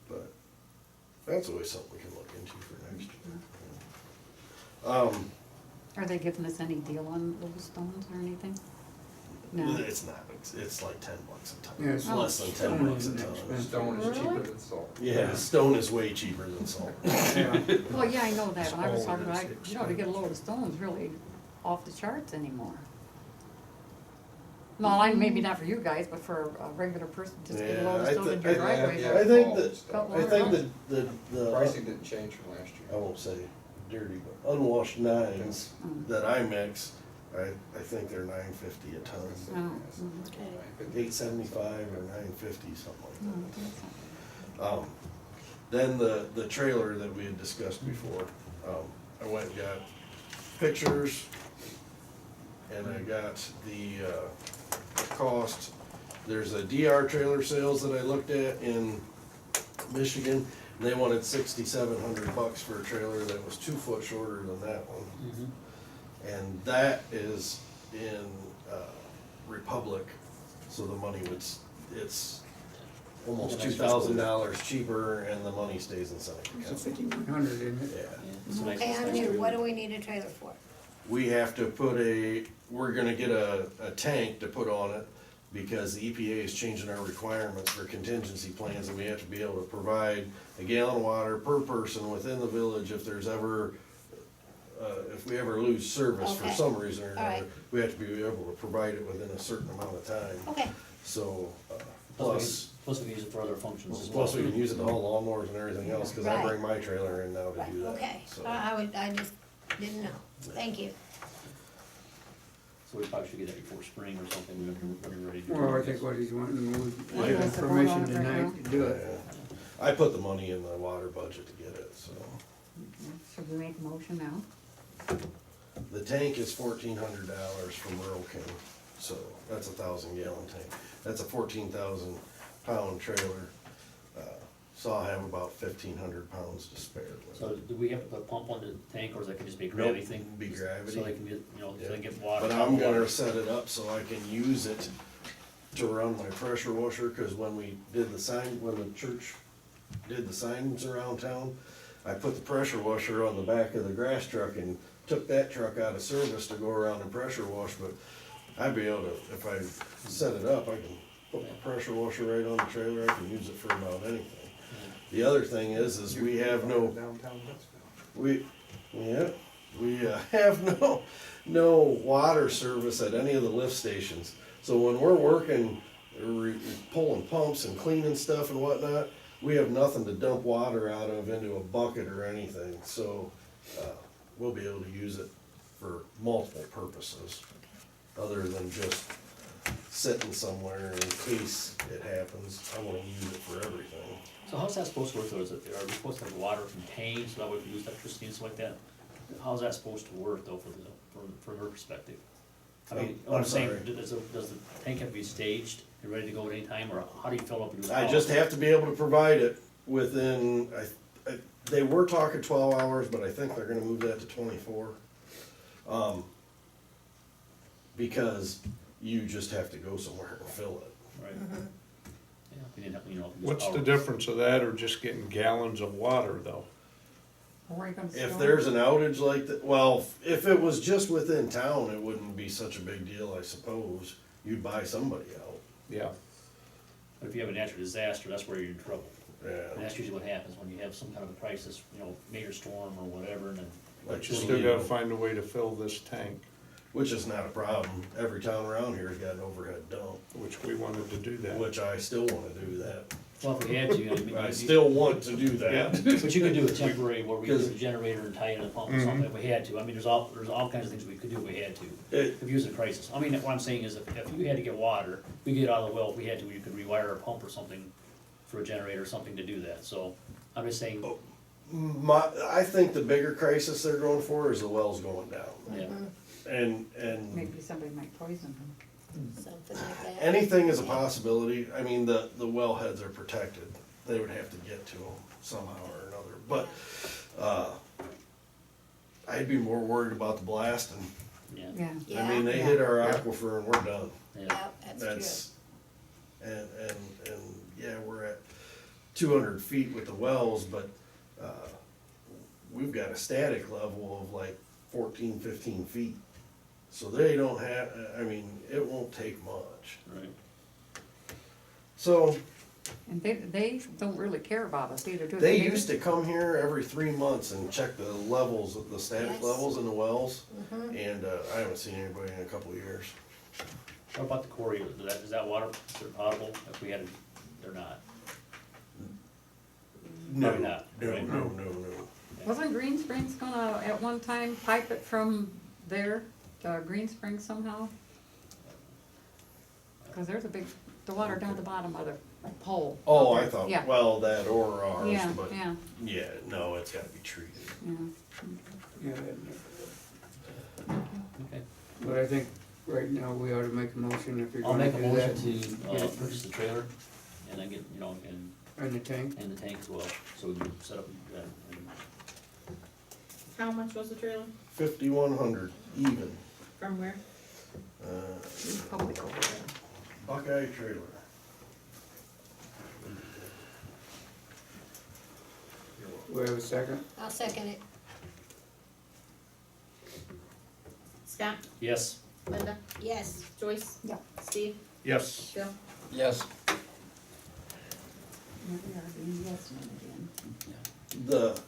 But, that's always something we can look into for next year. Are they giving us any deal on those stones or anything? No. It's not, it's like $10 a ton. Yeah, It's it's less than stone $10 a isn't ton. expensive. Stone is cheaper Really? than salt. Yeah, stone is way cheaper than salt. Well, yeah, I know that, but I was Smaller talking than about, you know, to get a load of stones really off the charts anymore. No, maybe not for you guys, but for a regular person, just get a load of Yeah, I stone in thi- your I- driveway. yeah. I think that, Couple I of think bucks. the, Pricing didn't change from last I year. won't say dirty, but unwashed nines Mm. that I mix, I think they're $9.50 a ton. Oh, mm. $8.75 or $9.50, something No, like I think so. that. Then the trailer that we had discussed before, I went and got pictures, and I got the, cost. There's a DR trailer sales that I looked at in Michigan, and they wanted $6,700 for a trailer that was 2 foot shorter than that one. And that is in, Republic, so the money would, it's almost $2,000 cheaper, and the money stays in Seneca It's a County. 5,100, isn't it? Yeah. It's a nice- Okay, I'm nice new, trailer. what do we need a trailer for? We have to we're gonna get a tank to put on it, because the EPA is changing our requirements for contingency plans, and we have to be able to provide a gallon of water per person within the village if there's ever, if we ever lose service for Okay. some reason or All right. another, we have to be able to provide it within a certain amount of time. Okay, So, Plus we can use it for other functions as well. plus we can use it to haul lawnmowers and everything else, cause I Right. bring my trailer in now to right, do that, okay, so. I just didn't know, thank you. So we probably should get that before spring or something, when we're ready to do it. Well, I think what he's wanting, we Yeah, give him that's the vote permission on it right tonight to do it. Yeah. I put the money in the water budget to get it, so. Should we make a motion now? The tank is $1,400 from Rural King, so that's a 1,000-gallon tank. That's a 14,000-pound trailer, so I'll have about 1,500 pounds to spare. with So it. do we have to put a pump on the tank, or is that can just be a gravity thing? Be gravity. So they can get, you know, so they can get water. But I'm gonna set it up so I can use it to run my pressure washer, cause when we did the sign, when the church did the signs around town, I put the pressure washer on the back of the grass truck and took that truck out of service to go around and pressure wash, but I'd be able to, if I set it up, I can put my pressure washer right on the trailer, I can use it for about anything. The other thing is we have no, Downtown Pittsfield. we have no water service at any of the lift stations. So when we're working, pulling pumps and cleaning stuff and whatnot, we have nothing to dump water out of into a bucket or anything. So, we'll be able to use it for multiple purposes. other than just sitting somewhere in case it happens. I wanna use it for everything. So how's that supposed to work though? Are we supposed to have water from tanks, so that way we can use electricity and stuff like that? How's that supposed to work though from her perspective? I mean, what I'm saying, sorry. does the tank have to be staged and ready to go at any time, or how do you fill up and do it? I just have to be able to provide it within, they were talking 12 hours, but I think they're gonna move that to 24. Because you just have to go somewhere and fill it. Right. Yeah, we didn't have, you know. What's the power. difference of that or just getting gallons of water though? Where are you gonna If store there's it? an outage like that, well, if it was just within town, it wouldn't be such a big deal, I suppose. You'd buy somebody out. Yeah. But if you have a natural disaster, that's where you're in trouble. And Yeah. that's usually what happens when you have some kind of a crisis, you know, major storm or whatever, and then. Like You still gotta find a way to fill this tank, Which is not a problem. Every town around here has got an overhead dump, which we wanted to do that. which I still wanna do that. Well, if we had to, I mean. I still want to do that. But you could do a temporary where we Because- use a generator and tie in a pump or something if we had to. I mean, there's all kinds of things we could do if we had to. If you was in a crisis. I mean, what I'm saying is if you had to get water, we get out of the well, if we had to, you could rewire a pump or something for a generator or something to do that. So I'm just saying, I think the bigger crisis they're going for is the wells going down. yeah. And Maybe somebody might poison them. Something like that. anything is a possibility. I mean, the wellheads are protected. They would have to get to them somehow or another. But, I'd be more worried about the blasting. Yeah. Yeah. I mean, they hit our aquifer and we're done. Yeah. Yeah, that's true. And yeah, we're at 200 feet with the wells, but, we've got a static level of like 14, 15 feet. So they don't have, I mean, it won't take much. Right. So, And they don't really care about us either, do they they? used to come here every 3 months and check the levels, the static Yes. levels in the wells, and, I haven't seen anybody in a couple of years. What about the quarry? Is that water considered potable if we had, they're not? No, Probably not, no, right? no. Wasn't Green Springs gonna at one time pipe it from there to Green Springs somehow? Cause there's the water down the bottom of the pole. Oh, out I there. thought, Yeah, well, that or ours, yeah, but, yeah, yeah, no, it's gotta be treated. yeah. Yeah, Okay. but I think right now we ought to make a motion if you're I'll gonna make a do that. motion to, purchase the trailer and then get, you know, And the tank, and the tank as well, so we can set up, and How much was the trailer? 5,100 even. From where? Public over there. Buckeye trailer. we have a second? I'll second it. Scott? yes. Linda? Yes. Joyce? Yeah. Steve? Yes. Bill? Yes. Here we are, the investment again. The,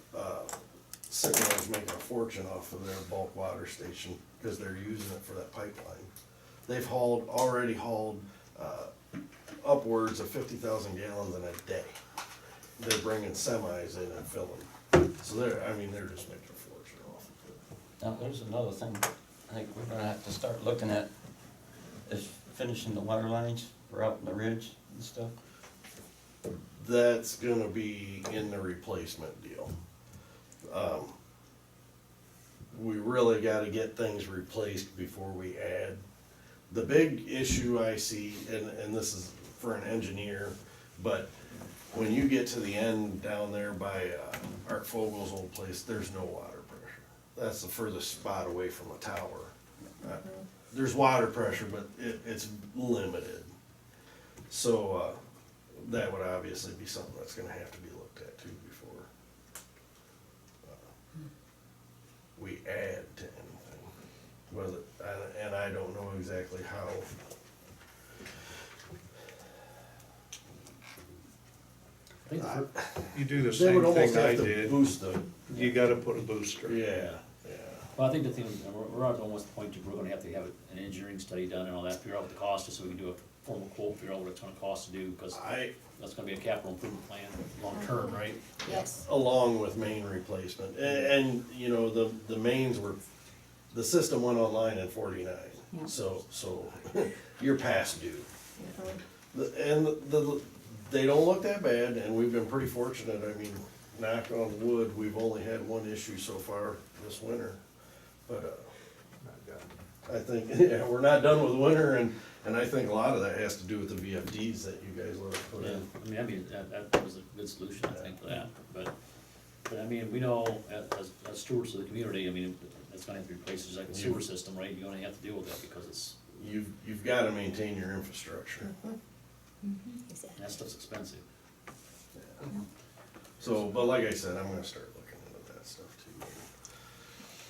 Sycamores making a fortune off of their bulk water station because they're using it for that pipeline. They've already hauled, upwards of 50,000 gallons in a day. They're bringing semis in and filling. So they're just making a fortune off of it. Now, there's another thing I think we're gonna have to start looking at, is finishing the water lines for out in the ridge and stuff. That's gonna be in the replacement deal. We really gotta get things replaced before we add. The big issue I see, and this is for an engineer, but when you get to the end down there by, Art Fogel's old place, there's no water pressure. That's the furthest spot away from a tower. There's water pressure, but it's limited. So, that would obviously be something that's gonna have to be looked at too before we add to anything. And I don't know exactly how. I think the fir- You do the They same would almost thing I have to did. boost the, You gotta put a booster. yeah. Well, I think the thing, we're at almost the point where we're gonna have to have an engineering study done and all that, figure out what the cost is, so we can do a formal quote, figure out what it's gonna cost to do, because that's gonna be a capital improvement plan, long term, right? Yes. Along with main replacement, and you know, the mains were, the system went online in '49. Yeah. So you're past due. And they don't look that bad, and we've been pretty fortunate. I mean, knock on wood, we've only had one issue so far this winter. But, I think, yeah, we're not done with winter, and I think a lot of that has to do with the VFDs that you guys let us put Yeah, in. I mean, that was a good solution, I think, for that, but I mean, we know as stewards of the community, I mean, it's gonna have to be replaced, just like the sewer system, right? You're gonna have to deal with that because it's, You've gotta maintain your infrastructure. that stuff's expensive. So, but like I said, I'm gonna start looking into that stuff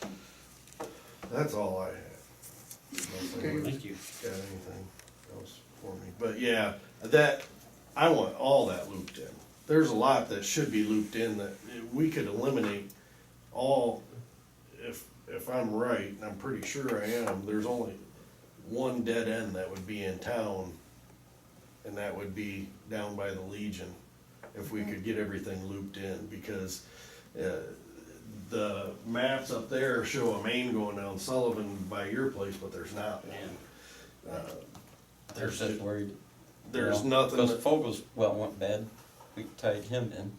too. That's all I have. Thank you. Got anything else for me? But yeah, I want all that looped in. There's a lot that should be looped in that we could eliminate all, if I'm right, and I'm pretty sure I am, there's only one dead end that would be in town, and that would be down by the Legion, if we could get everything looped in, because the maps up there show a main going down Sullivan by your place, but there's not one. They're just worried. There's nothing. Because Fogel's well went bad, we tied him in.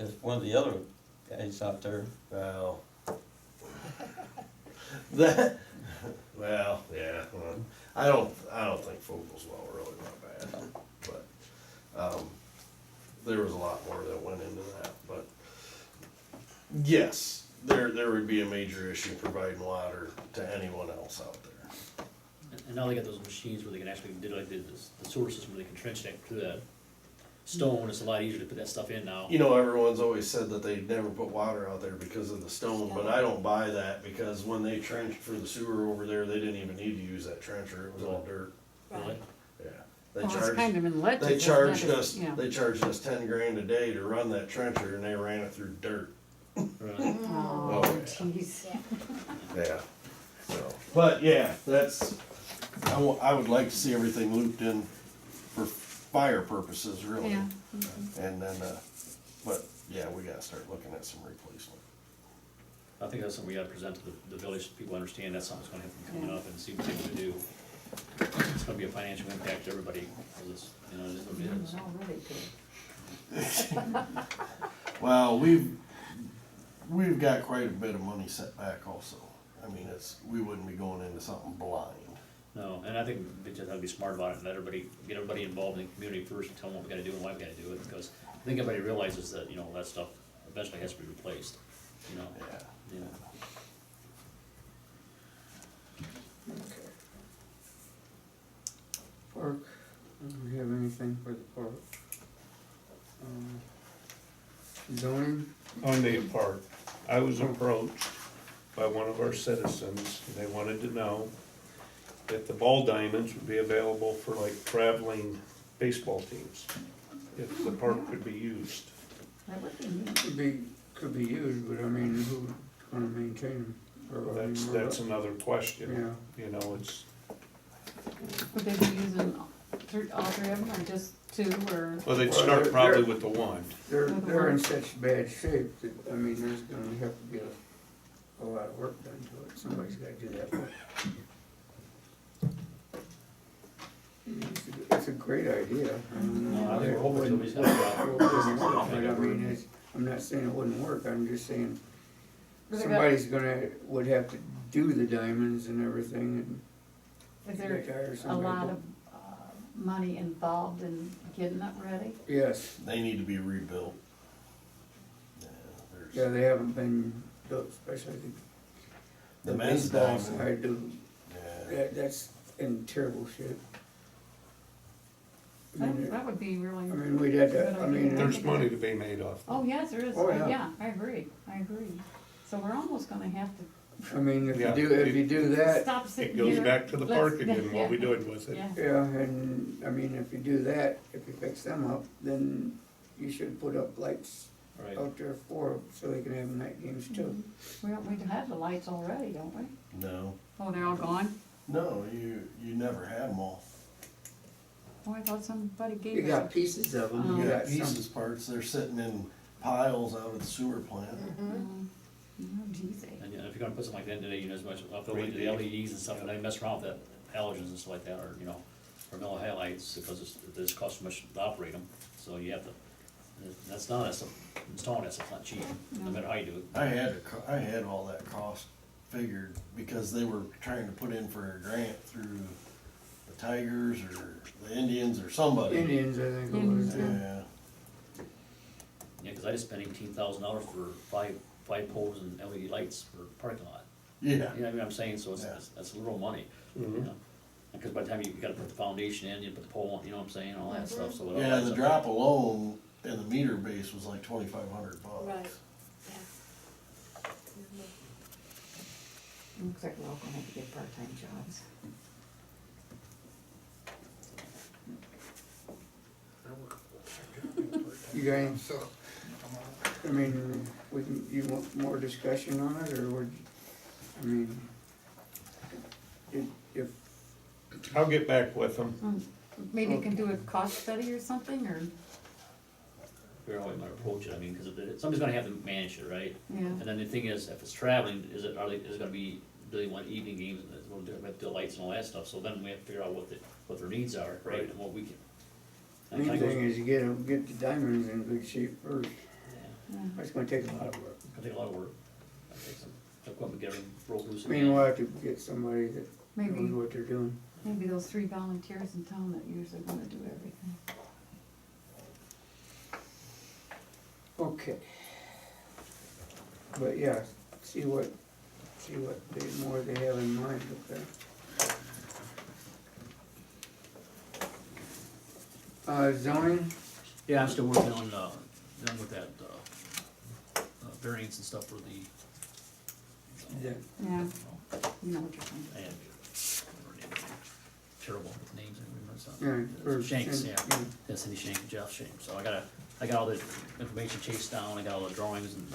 If one of the other guys out there, Well, yeah, I don't think Fogel's well really not bad, but, there was a lot more that went into that, but, yes, there would be a major issue providing water to anyone else out there. And now they got those machines where they can actually do like the sewer system, where they can trench that through that stone, it's a lot easier to put that stuff in now. You know, everyone's always said that they'd never put water out there because of the stone, but I don't buy that, because when they trenched for the sewer over there, they didn't even need to use that trencher, it was all dirt. Really? Yeah. They Well, it's charged, kind of in ledges. they isn't charged it? us, Yeah. they charged us 10 grand a day to run that trencher, and they ran it through dirt. Right. Oh, Oh, yeah. jeez. Yeah, so, but yeah, that's, I would like to see everything looped in for fire purposes, really. Yeah. And then, but, yeah, we gotta start looking at some replacement. I think that's something we gotta present to the village, so people understand that's something that's gonna have to come up and see what they wanna do. It's gonna be a financial impact to everybody, because it's, you know, it is what it is. It's already good. Well, we've got quite a bit of money set back also. I mean, we wouldn't be going into something blind. No, and I think we just have to be smart about it and let get everybody involved in the community first and tell them what we gotta do and why we gotta do it, because I think everybody realizes that, you know, that stuff eventually has to be replaced, you know? Yeah. Park, do we have anything for the park? Zoning? On the park, I was approached by one of our citizens, and they wanted to know if the ball diamonds would be available for like traveling baseball teams, if the park could be used. That would be neat. Could be used, but I mean, who's gonna maintain them? Or, I mean, That's another question, Yeah. you know, it's, Would they be using all three of them, or just two, or? well, they'd Well, start they're- probably with the one. They're in such bad shape that, I mean, there's gonna have to be a lot of work done to it, somebody's gotta do that work. It's a great idea. I mean, No, I think we're hoping somebody's it gonna wouldn't work, but I mean, I'm not saying it wouldn't work, I'm just saying somebody's would have to do the diamonds and everything, Is and there hire a somebody lot to- of money involved in getting it ready? Yes, They need to be rebuilt. Yeah, yeah, they haven't been built, especially The the men's baseball diamond. side, Yeah. that's in terrible shape. I mean, That would be really. I mean, we'd have to, good I mean, idea. There's money to be made off. Oh, yes, there is, Oh, yeah. yeah, I agree. So we're almost gonna have to I mean, if Yeah, you do that, stop sitting It here. goes back to the Let's- park again, yeah, what we doing with it. Yeah, yeah, and, I mean, if you do that, if you fix them up, then you should put up lights Right. out there so they can have night games too. well, we have the lights already, don't we? No, Oh, they're all gone? no, you never had them all. Oh, I thought somebody gave You us. got pieces of them, You you got got some. pieces parts, they're sitting in piles out at the sewer plant. Oh, geez. And you know, if you're gonna put something like that in today, you know, as much, I'll throw into the LEDs and stuff, and they mess around with that halogens and stuff like that, or, or mellow halides, because there's cost so much to operate them, so you have to, installing that's not cheap, no matter how you do it. I had all that cost figured because they were trying to put in for a grant through the Tigers or the Indians or somebody. Indians, I think it was. Yeah. Yeah, cause I just spent $18,000 for five poles and LED lights for parking lot. Yeah. You know what I mean, I'm saying, so Yeah. that's a little money, Mhm. Because by the time you gotta put the foundation in, you put the pole on, you know what I'm saying, all that stuff, so. it all Yeah, adds the up. drop alone and the meter base was like $2,500 bucks. Right. Looks like we're all gonna have to get part-time jobs. You guys, I mean, you want more discussion on it, or would, I mean, if, I'll get back with them. Maybe you can do a cost study or something, or, Figure out how you might approach it, I mean, cause somebody's gonna have to manage it, right? yeah. And then the thing is, if it's traveling, is it gonna be, do they want evening games, and we'll do, we have to do lights and all that stuff, so then we have to figure out what their needs are, right, and what we can. and it main kinda goes- thing is you get the diamonds in good shape first. Yeah, It's gonna take a lot of work. it's gonna take a lot of work. Gotta take some equipment, get everything broke loose I mean, again. we'll have to get somebody that knows Maybe, what they're doing. maybe those 3 volunteers in town that usually wanna do everything. Okay. But yeah, see what more they have in mind with that. Zoning, Yeah, I'm still working on, done with that, variance and stuff for the. Yeah. Yeah, you know what you're saying. And, terrible with names, I remember yeah, or Shanks, yeah. yeah. Yeah, Cindy Shank, Jeff Shank, so I got all the information chased down, I got all the drawings and,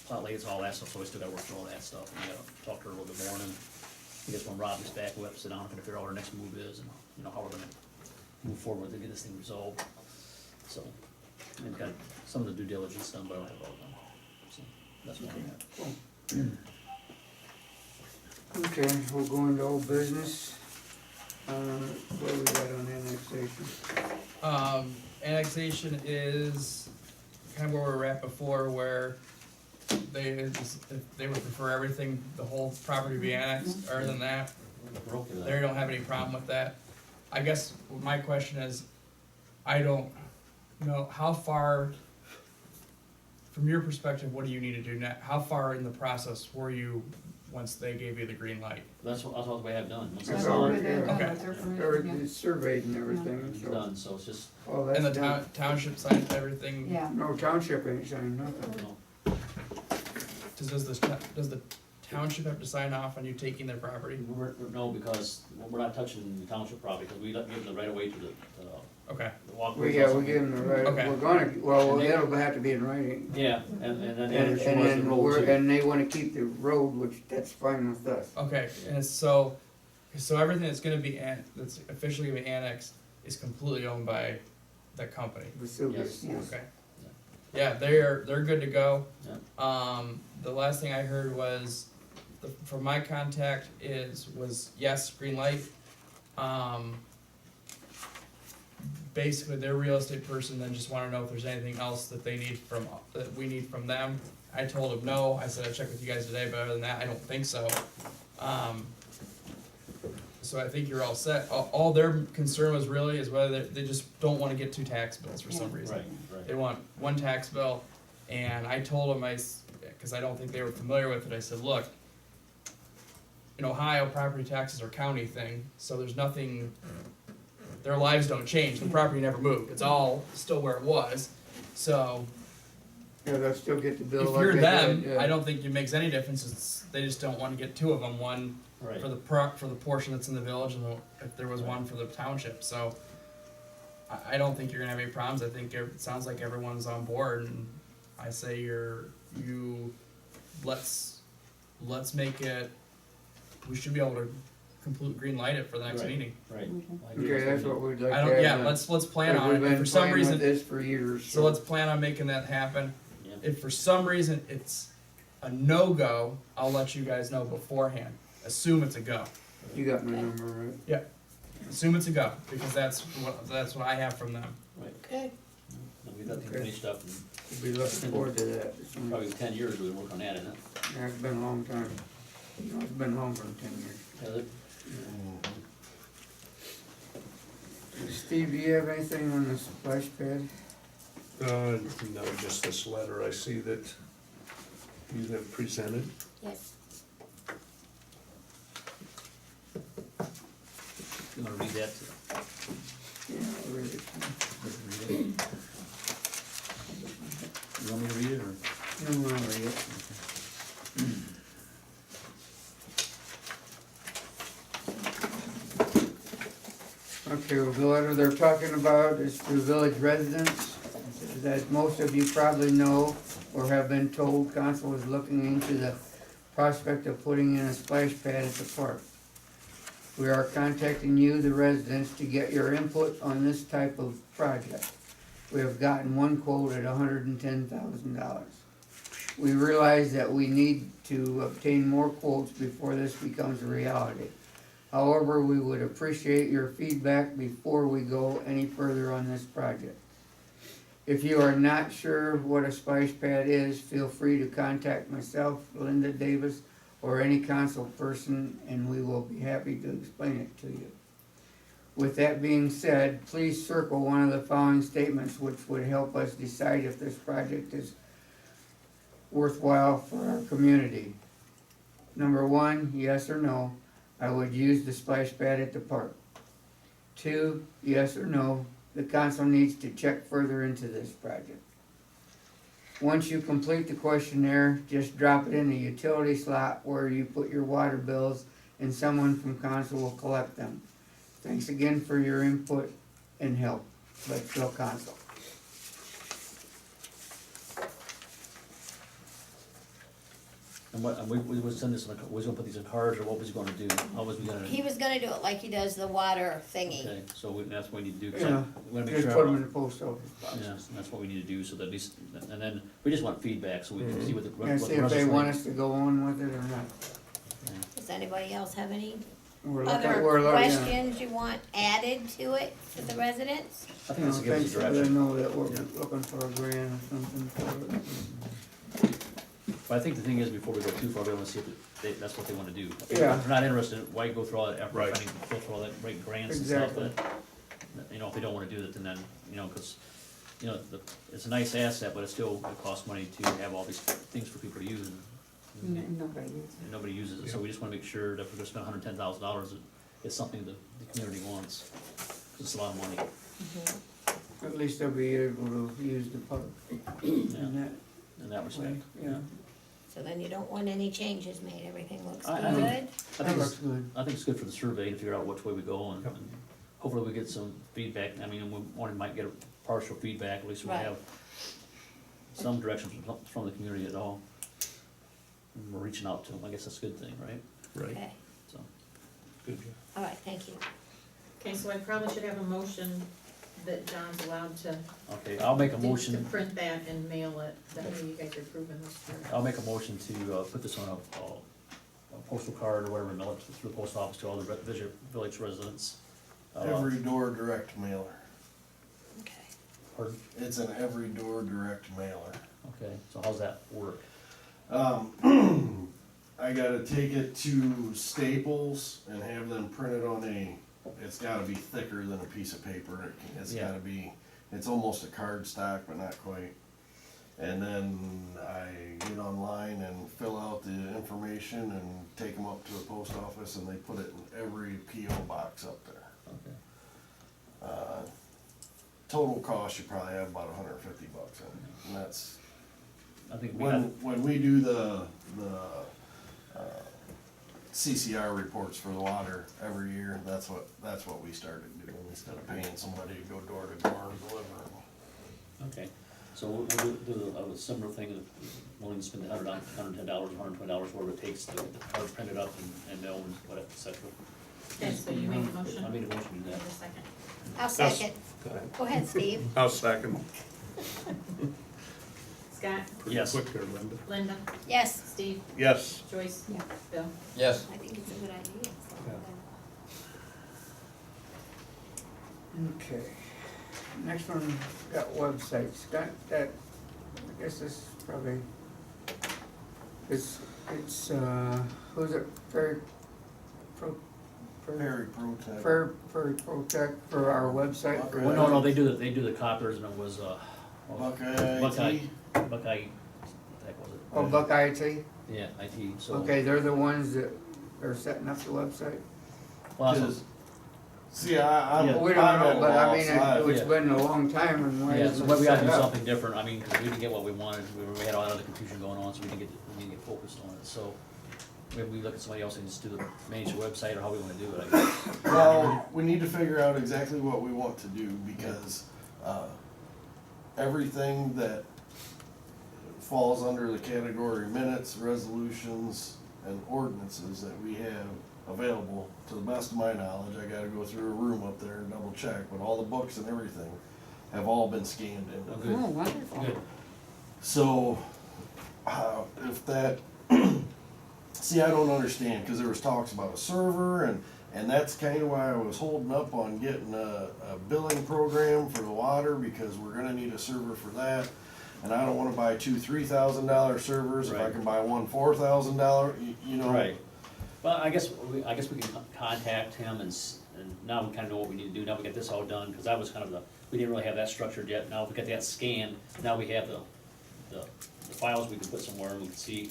plot layouts, all that stuff, so I still gotta work through all that stuff, and I gotta talk to her a little bit more, and then I guess when Rob gets back, we'll have to sit down and figure out what our next move is, and, how we're gonna move forward to get this thing resolved, so. And got some of the due diligence done, but I don't have all done, so, that's what I'm at. Okay, we'll go into old business. What we got on annexation? Annexation is kind of where we were at before, where they would prefer everything, the whole property be annexed, other than that, We're okay with they that. don't have any problem with that. I guess my question is, I don't know, how far, from your perspective, what do you need to do now? How far in the process were you once they gave you the green light? That's what we have done, once That's it's all done, right there. Okay. It's surveyed and everything, it's so. done, so it's just, All that's And the done. township signed everything? Yeah, No, township ain't signed nothing. Does the township have to sign off on you taking their property? no, because we're not touching the township property, because we give them the right of way to the Okay, walkway. We give them the right, Okay. we're gonna, well, And they- it'll have to be in writing. Yeah, and then And there was the then road too. and they wanna keep the road, which that's fine with us. okay, and so everything that's gonna be, that's officially gonna be annexed is completely owned by that company? Vesuvius, yes. Okay. Yeah, they're good to go. Yeah. The last thing I heard was, from my contact was yes, green light. Basically, their real estate person then just wanna know if there's anything else that that we need from them. I told him no, I said I'd check with you guys today, but other than that, I don't think so. So I think you're all set. All their concern was really is whether they just don't wanna get 2 tax bills for some reason. Right, They want 1 tax bill, and I told them, cause I don't think they were familiar with it, I said, look, in Ohio, property taxes are county thing, so there's nothing, their lives don't change, the property never moved, it's all still where it was, so. Yeah, they'll still get the bill If like you're they them, did, yeah. I don't think it makes any difference, they just don't wanna get 2 of them, one right. for the for the portion that's in the village, and if there was one for the township, so. I don't think you're gonna have any problems, I think it sounds like everyone's on board, and I say let's make it, we should be able to complete green light it for the next Right. meeting. Right. Okay, that's what we'd like to I have don't, yeah, done. let's plan on We've it, if been for some playing with reason, this for years, so let's plan on making that happen. Yeah. If for some reason it's a no-go, I'll let you guys know beforehand, assume it's a go. You got my number, right? Assume it's a go, because that's what I have from them. Right, Okay. and we got the Okay. finished up, and We'll be looking forward to that. probably 10 years we've been working on that, isn't it? Yeah, it's been a long time. You know, it's been longer than 10 years. Has it? Steve, do you have anything on the splash pad? No, just this letter I see that you have presented. Yes. You wanna read that? Yeah, I'll read it. Read it? You want me to read it, or? No, I'll read it. Okay, well, the letter they're talking about is to village residents. As most of you probably know or have been told, council is looking into the prospect of putting in a splash pad at the park. We are contacting you, the residents, to get your input on this type of project. We have gotten one quote at $110,000. We realize that we need to obtain more quotes before this becomes a reality. However, we would appreciate your feedback before we go any further on this project. If you are not sure what a splash pad is, feel free to contact myself, Linda Davis, or any council person, and we will be happy to explain it to you. With that being said, please circle one of the following statements which would help us decide if this project is worthwhile for our community. Number 1, yes or no, I would use the splash pad at the park. 2, yes or no, the council needs to check further into this project. Once you complete the questionnaire, just drop it in the utility slot where you put your water bills, and someone from council will collect them. Thanks again for your input and help. Lakeville Council. And what, and we would send this, we was gonna put these in cards, or what was he gonna do? How was we gonna? He was gonna do it like he does the water thingy. Okay, so that's what we need to do. 'cause Yeah, we wanna make just sure put them in the post office box. Yeah, and that's what we need to do, so that at least, and then, we just want feedback, so we can see what the. And see if they want us to go on with it or not. Does anybody else have any We're other looking, questions you want added to it for the residents? I think that's a good thanks for letting direction. know that we're looking for a grant or something for it. But I think the thing is, before we go too far, we wanna see if that's what they wanna do. If Yeah. they're not interested, why go through all that effort, Right. finding, go through all that, write grants and stuff, Exactly. that, you know, if they don't wanna do it, then, cause, it's a nice asset, but it still, it costs money to have all these things for people to use, and Nobody uses it. and nobody uses it, so we just wanna make sure that if we're gonna spend $110,000, it's something that the community wants, 'cause it's a lot of money. At least they'll be able to use the park in In that respect. yeah. So then you don't want any changes made, everything looks I good? think- That I think looks it's, good. I think it's good for the survey to figure out which way we go, and hopefully we get some feedback. I mean, we might get a partial feedback, at least we Right. have some direction from the community at all. And we're reaching out to them, I guess that's a good thing, right? Right, Okay, So, good. all right, thank you. Okay, so I probably should have a motion that John's allowed to. okay, I'll make a to motion, print that and mail it, that way you guys are approving this. I'll make a motion to, put this on a postal card or whatever, mail it through the post office to all the village residents. Every door direct mailer. Okay. Pardon? It's an every door direct mailer. Okay, so how's that work? I gotta take it to Staples and have them print it on it's gotta be thicker than a piece of paper. It's Yeah. gotta be, it's almost a card stock, but not quite. And then I get online and fill out the information and take them up to the post office, and they put it in every PO box up there. Okay. Total cost, you probably have about $150 in it, and that's, I think we when we do the CCR reports for the water every year, that's what we started doing, instead of paying somebody to go door to door and deliver them. Okay, so we'll do a similar thing, willing to spend $110, $120, whatever it takes to get the card printed up and mailed and whatever, et cetera. Okay, so you made a motion? I made a motion to do that. Wait a second. I'll second. Go ahead. Go ahead, Steve. I'll second. Scott, Pretty Yes. quick there, Linda. Linda, Yes, Steve, Yes. Joyce, Yeah. Bill. Yes. I think it's a good idea. Yeah. Okay, next one, got websites, got that, I guess this is probably, it's, who's it, Fair Very protect. Protect for our website? for Well, no, they do the copiers, and it was, Buckeye Buckeye, IT. what the heck was it? Oh, Buckeye IT? Yeah, IT, so. Okay, they're the ones that are setting up the website? Well, that's Because- See, I'm. Yeah. We don't I'm know, at but I loss. mean, it's Yeah. been a long time and why Yeah, isn't so it we gotta set do up? something different, I mean, cause we didn't get what we wanted, we had all that other confusion going on, so we didn't get focused on it, so. Maybe we look at somebody else and just do the manage the website, or how we wanna do it, I guess. Well, we need to figure out exactly what we want to do, because, everything that falls under the category minutes, resolutions, and ordinances that we have available, to the best of my knowledge, I gotta go through a room up there and double check, but all the books and everything have all been scanned Oh, in. good. Oh, wonderful. Good, So, if that, see, I don't understand, cause there was talks about a server, and that's kinda why I was holding up on getting a billing program for the water, because we're gonna need a server for that. And I don't wanna buy two $3,000 servers, if I Right. can buy one $4,000, you know. right. Well, I guess we can contact him and now we kinda know what we need to do, now we get this all done, cause that was kind of we didn't really have that structured yet, now we got that scanned, now we have the files we can put somewhere, and we can see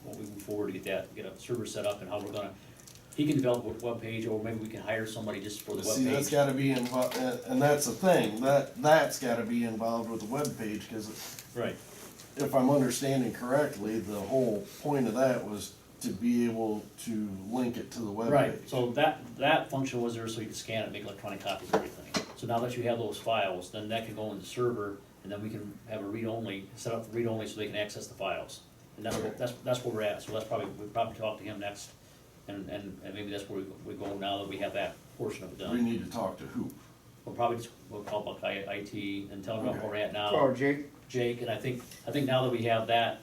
what we move forward to get a server set up and how we're gonna, he can develop a web page, or maybe we can hire somebody just for the web See, that's page. gotta be involved, and that's the thing, that's gotta be involved with the webpage, cause Right, if I'm understanding correctly, the whole point of that was to be able to link it to the webpage. right, so that function was there so you could scan it, make electronic copies of everything. So now that you have those files, then that can go in the server, and then we can have a read-only, set up for read-only so they can access the files. And that's where we're at, so we'll probably talk to him next, and maybe that's where we go now that we have that portion of it We done. need to talk to who? We'll call Buckeye IT and tell them where we're at now. Oh, Jake, Jake, and I think now that we have that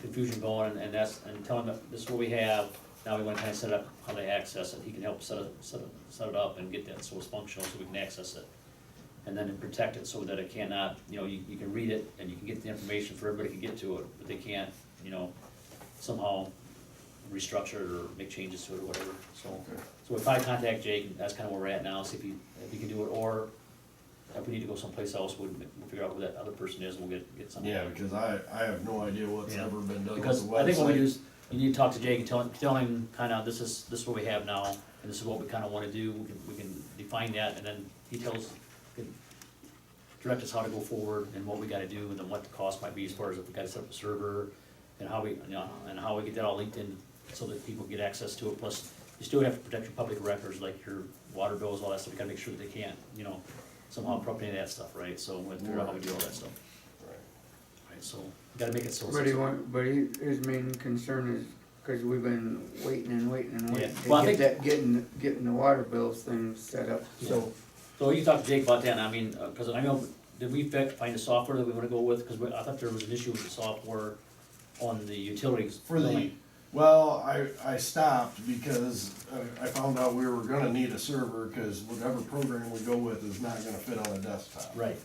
confusion going, and tell him that this is what we have, now we wanna kinda set up how they access it, he can help set it up and get that so it's functional, so we can access it. And then protect it so that it cannot, you can read it, and you can get the information for everybody can get to it, but they can't, somehow restructure it or make changes to it or whatever, so. So we'll probably contact Jake, and that's kinda where we're at now, see if he can do it, or if we need to go someplace else, we'll figure out who that other person is, and we'll get something. Yeah, because I have no idea what's Yeah. ever been done with the Because website. I think what we do is, you need to talk to Jake and tell him kinda, this is what we have now, and this is what we kinda wanna do, we can define that, and then he can direct us how to go forward, and what we gotta do, and then what the cost might be as far as if we gotta set up a server, and how we get that all linked in, so that people get access to it, plus, you still have to protect your public records, like your water bills, all that stuff, you gotta make sure that they can't, somehow appropriate that stuff, right, so we have to figure out how we do all that stuff. Right, so, we gotta make it so. his main concern is, cause we've been waiting and waiting and waiting Yeah. Well, I to get that, getting the water bills thing set up, so. So you talk to Jake about that, and I mean, cause I know, did we find a software that we wanna go with, cause I thought there was an issue with the software on the utilities. For well, I stopped because I found out we were gonna need a server, cause whatever program we go with is not gonna fit on a desktop. Right.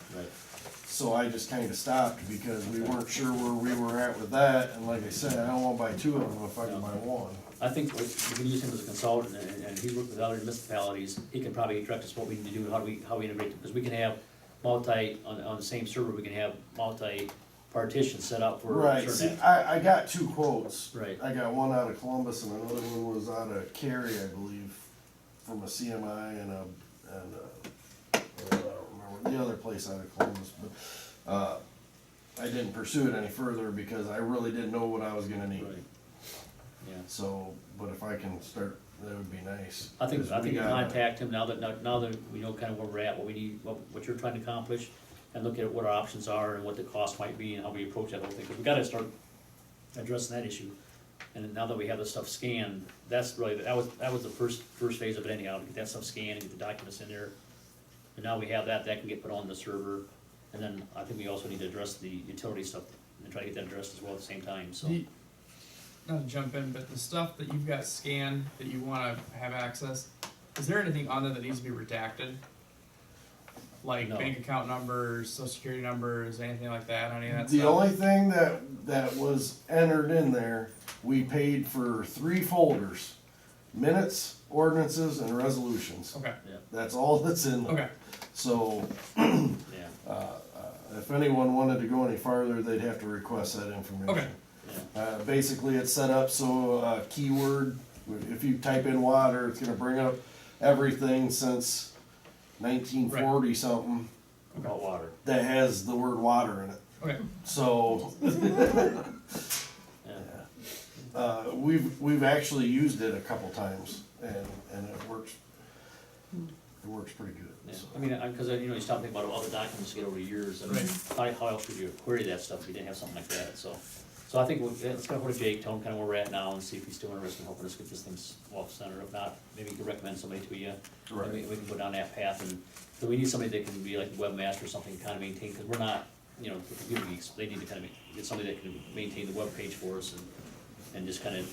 So I just kinda stopped because we weren't sure where we were at with that, and like I said, I don't wanna buy two of them if I can buy one. I think we can use him as a consultant, and he's worked with other municipalities, he can probably direct us what we need to do, how we integrate, because we can have on the same server, we can have partitions set up for Right, certain. see, I got two quotes. Right. I got one out of Columbus and another one was out of Cary, I believe, from a CMI and I don't remember the other place out of Columbus, but, I didn't pursue it any further because I really didn't know what I was gonna need. Right. Yeah. So, but if I can start, that would be nice. I think 'cause we you gotta- contact him now that we know kind of where we're at, what we need, what you're trying to accomplish, and look at what our options are and what the cost might be and how we approach that whole thing, because we gotta start addressing that issue. And now that we have the stuff scanned, that was the first phase of it anyhow, to get that stuff scanned and get the documents in there. And now we have that can get put on the server, and then I think we also need to address the utility stuff and try to get that addressed as well at the same time, so. Not to jump in, but the stuff that you've got scanned that you wanna have access, is there anything on there that needs to be redacted? Like No. bank account numbers, social security numbers, anything like that, any of that The stuff? only thing that was entered in there, we paid for 3 folders: minutes, ordinances, and resolutions. Okay, That's all that's in there. okay, So, Yeah, if anyone wanted to go any farther, they'd have to request that information. Okay. Basically, it's set up so keyword, if you type in water, it's gonna bring up everything since 1940 something about water. that has the word water in it. okay. So, Yeah. we've actually used it a couple times, and it works pretty good. Yeah, So. I mean, cause you know, you stop thinking about all the documents you get over the years, and how else would you query that stuff if you didn't have something like that, so. So I think let's kind of go to Jake, tell him kind of where we're at now, and see if he's still interested in helping us get this thing off center. If not, maybe he can recommend somebody to you. Right. And we can go down that path, and so we need somebody that can be like a webmaster or something, to kind of maintain, cause we're not, you know, the computer geeks, they need to kind of get somebody that can maintain the web page for us and just kind of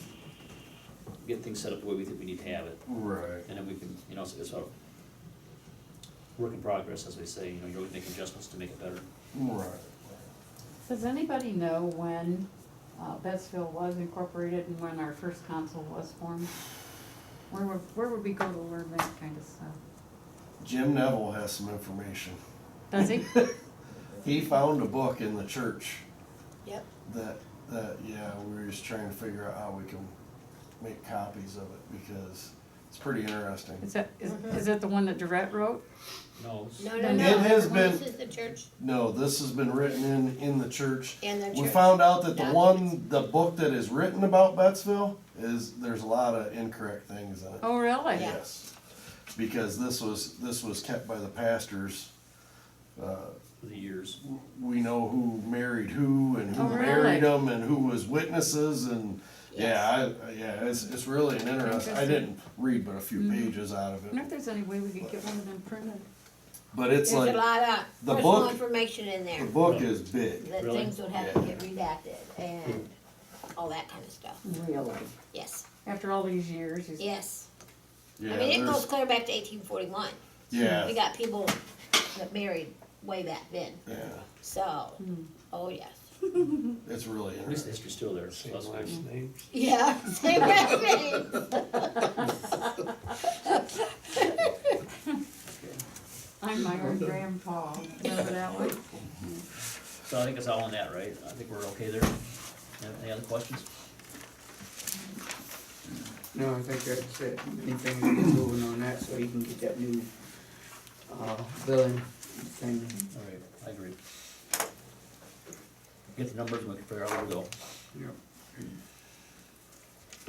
get things set up the way we think we need to have it. Right. And then we can, you know, it's a work in progress, as we say, you know, you're always making adjustments to make it better. Right. Does anybody know when Bettsville was incorporated and when our first council was formed? Where would we go to learn that kind of stuff? Jim Neville has some information. Does he? He found a book in the church Yep. that yeah, we were just trying to figure out how we can make copies of it, because it's pretty interesting. Is that the one that Durrett wrote? No. No, It has been- This is the church No, this has been written in the church. and the church. We found out that documents. the book that is written about Bettsville there's a lot of incorrect things in it. Oh, really? Yeah. Yes, because this was kept by the pastors. For the years. We know who married who and who Oh, really? married them and who was witnesses, and Yes. it's really an interesting. I didn't read but a few pages out of I wonder it, if there's any way we could get one of them printed. but it's There's like a lot of the personal book- information in there, the book is big. that Really? things would have to get redacted and all that kind of stuff. Really? Yes, After all these years, you yes. Yeah, I mean, it there's- goes clear back to 1841. Yeah, We got people that married way back then, yeah, so, oh yes. it's really At least the interesting. history's still there, so Same that's last good. names. Yeah, same last name. I'm my own grandpa, remember that one? So I think it's all on that, right? I think we're okay there. Any other questions? No, I think that's it. Anything to get moving on that so you can get that new, billing thing. All right, I agree. Get the numbers and we can figure out where to go.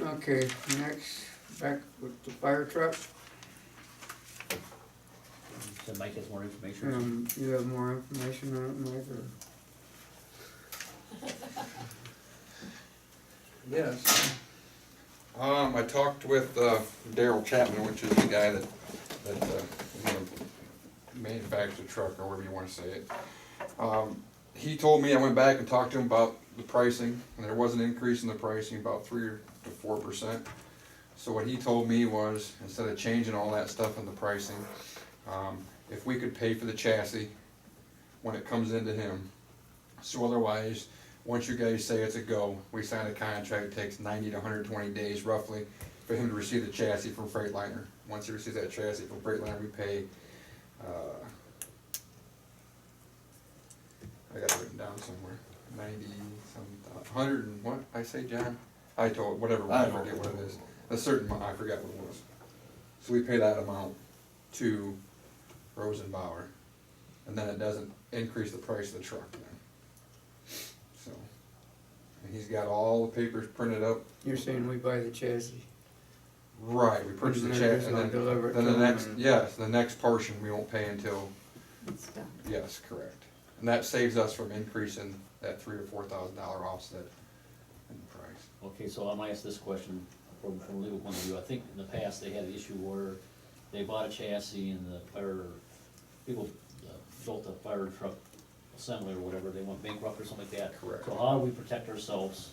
Yep. Okay, next, back with the fire truck. So Mike has more information. You have more information on it, Mike, or? Yes. I talked with Daryl Chapman, which is the guy that you know, manufactures the truck, or whatever you wanna say it. He told me, I went back and talked to him about the pricing, and there was an increase in the pricing, about 3 to 4%. So what he told me was, instead of changing all that stuff in the pricing, if we could pay for the chassis when it comes into him. So otherwise, once you guys say it's a go, we sign a contract, it takes 90 to 120 days roughly for him to receive the chassis from Freightliner. Once he receives that chassis from Freightliner, we pay, I got it written down somewhere, 90 some, 100 and what, I say, John? I told, whatever, I forget what it is, a certain amount, I forgot what it was. So we pay that amount to Rosenbauer, and then it doesn't increase the price of the truck then. So, and he's got all the papers printed up. You're saying we buy the chassis? Right, we purchase the And then chassis, just and deliver it then to the him next, and- yes, the next portion we won't pay until, It's done. yes, correct. And that saves us from increasing that $3,000 or $4,000 offset in the price. Okay, so I'm gonna ask this question from a legal point of view. I think in the past, they had an issue where they bought a chassis and the fire, people built a fire truck assembly or whatever, they went bankrupt or something like that. Correct. So how do we protect ourselves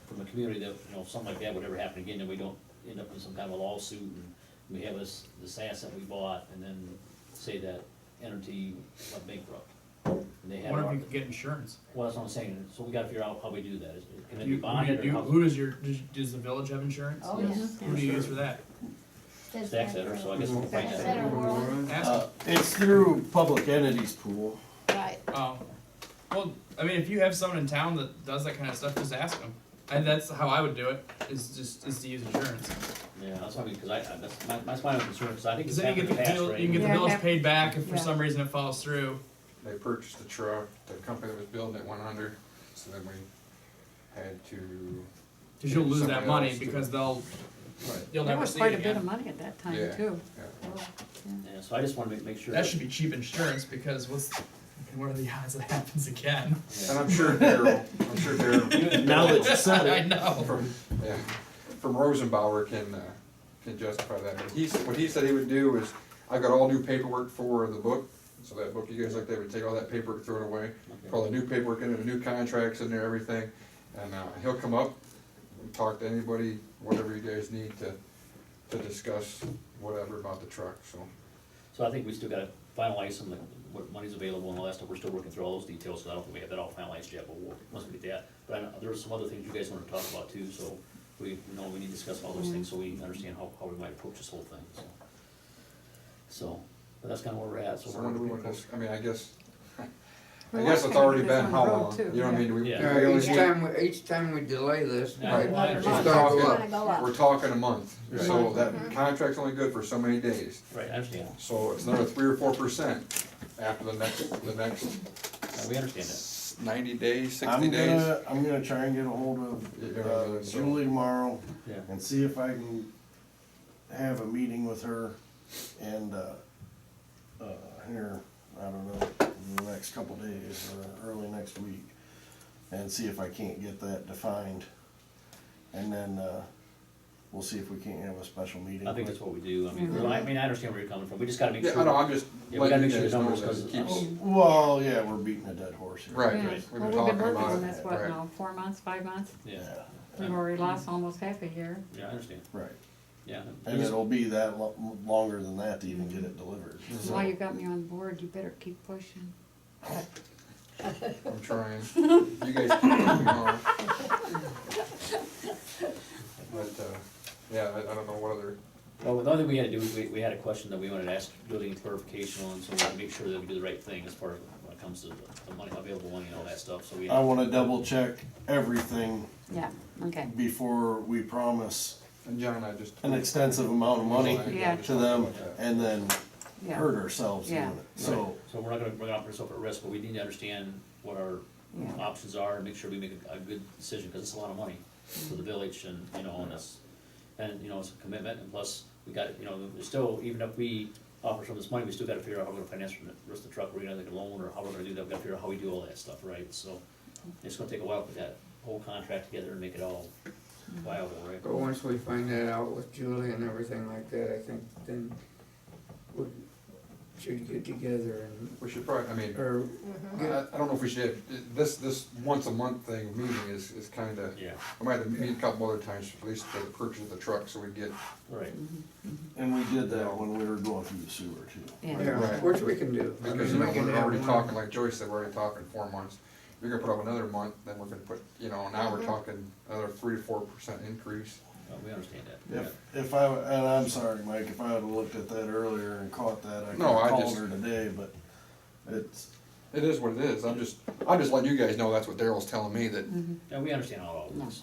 from a community that, you know, if something like that would ever happen again, and we don't end up in some kind of a lawsuit, and we have this asset we bought, and then say that entity went bankrupt. And they had. What if you could get insurance? Well, that's what I'm saying, so we gotta figure out how we do that. Can it Do be you, bonded or how? who does does the village have insurance? Oh, Yes. yeah. Who do you use for that? Stack Center, so I guess we'll find Stack that. Center World. Ask them. It's through Public Entities Pool. Right. Oh, well, I mean, if you have someone in town that does that kind of stuff, just ask them. And that's how I would do it, is to use insurance. Yeah, that's what I mean, cause that's my own concern, cause I think Cause it's then you happened get in the the past, bill, right? you can get the Yeah, bills have- paid back if for yeah. some reason it falls through. They purchased the truck, the company that was building it went under, so then we had to. Cause you'll lose that Somebody money else to- because Right. you'll There never was see quite it a bit of again. money at that time Yeah. too. Yeah. Yeah, so I just wanna make sure. That should be cheap insurance because what are the odds it happens again? And I'm sure Daryl, Now that you said I it. know. from Rosenbauer can justify that. But what he said he would do is, I got all new paperwork for the book, so that book you guys like, they would take all that paperwork, throw it away, put all the new paperwork in, the new contracts in there, everything, and, he'll come up and talk to anybody, whatever you guys need to discuss whatever about the truck, so. So I think we still gotta finalize some, what money's available and all that stuff, we're still working through all those details, so I don't think we have that all finalized yet, but once we get that. But I know, there's some other things you guys wanna talk about too, so we need to discuss all those things, so we understand how we might approach this whole thing, so. So, but that's kinda where we're at, so So we're. when do we want this, I mean, I guess Well, it's that's already kind of been how on the road, long, too, you know what I mean? Do we- Yeah. we only Each time we delay this, Yeah, Right. well, I it's understand. gonna go We're up. Gonna go up. We're talking a month, so Right. that contract's only good for so many days. Right, I understand, So it's another 3 or 4% after the next we understand that. 90 days, 60 I'm days. gonna try and get a hold of Julie tomorrow Yeah. and see if I can have a meeting with her and, here, I don't know, in the next couple days or early next week. And see if I can't get that defined. And then, we'll see if we can't have a special meeting. I think that's what we do, I mean, Mhm. I understand where you're coming from, we just gotta make sure. Yeah, I know, I'm just Yeah, we gotta letting make you sure guys the know numbers, that cause. it keeps. Well, yeah, we're beating a dead horse here. Right. Yeah. We've been Well, we've been talking working about on it, this, what right. now, 4 months, 5 months? Yeah, We've already lost almost half a year. yeah, I understand, Right. yeah. And it'll be that longer than that to even get it delivered. While you got me on board, you better keep pushing. I'm trying. You guys keep moving on. But, yeah, I don't know what other, Well, the only thing we had to do is we had a question that we wanted to ask, building clarification on, so we wanna make sure that we do the right thing as far as when it comes to the money, available money and all that stuff, so we. I wanna double check everything Yeah, okay. before we promise and John, I just. an extensive amount of money Yeah. to them and then Yeah. hurt ourselves doing Yeah. it. So, So we're not gonna put ourselves at risk, but we need to understand what our Yeah. options are and make sure we make a good decision, cause it's a lot of money for the village and, and us. And, it's a commitment, and plus, we got, there's still, even if we offer some of this money, we still gotta figure out how we're gonna finance the rest of the truck, we're gonna take a loan, or how we're gonna do that, we gotta figure out how we do all that stuff, right? So, it's gonna take a while to put that whole contract together and make it all viable, right? But once we find that out with Julie and everything like that, I think then we should get together and, We should probably, I mean, or, I don't know if we should, this once a month thing, meeting is kinda, Yeah, I might have to meet a couple other times, at least for the purchase of the truck, so we get. right. and we did that when we were going through the sewer too. Yeah. yeah, Right. which we can do. I Because, mean, we can we're have already one- talking, like Joyce said, we're already talking 4 months. You're gonna put up another month, then we're gonna put, now we're talking another 3 to 4% increase. We understand that. If I, and I'm sorry, Mike, if I would've looked at that earlier and caught that, I could've No, I called just- her today, but it's, It is what it is, I'm just letting you guys know that's what Daryl's telling me, that, Yeah, we understand all of this.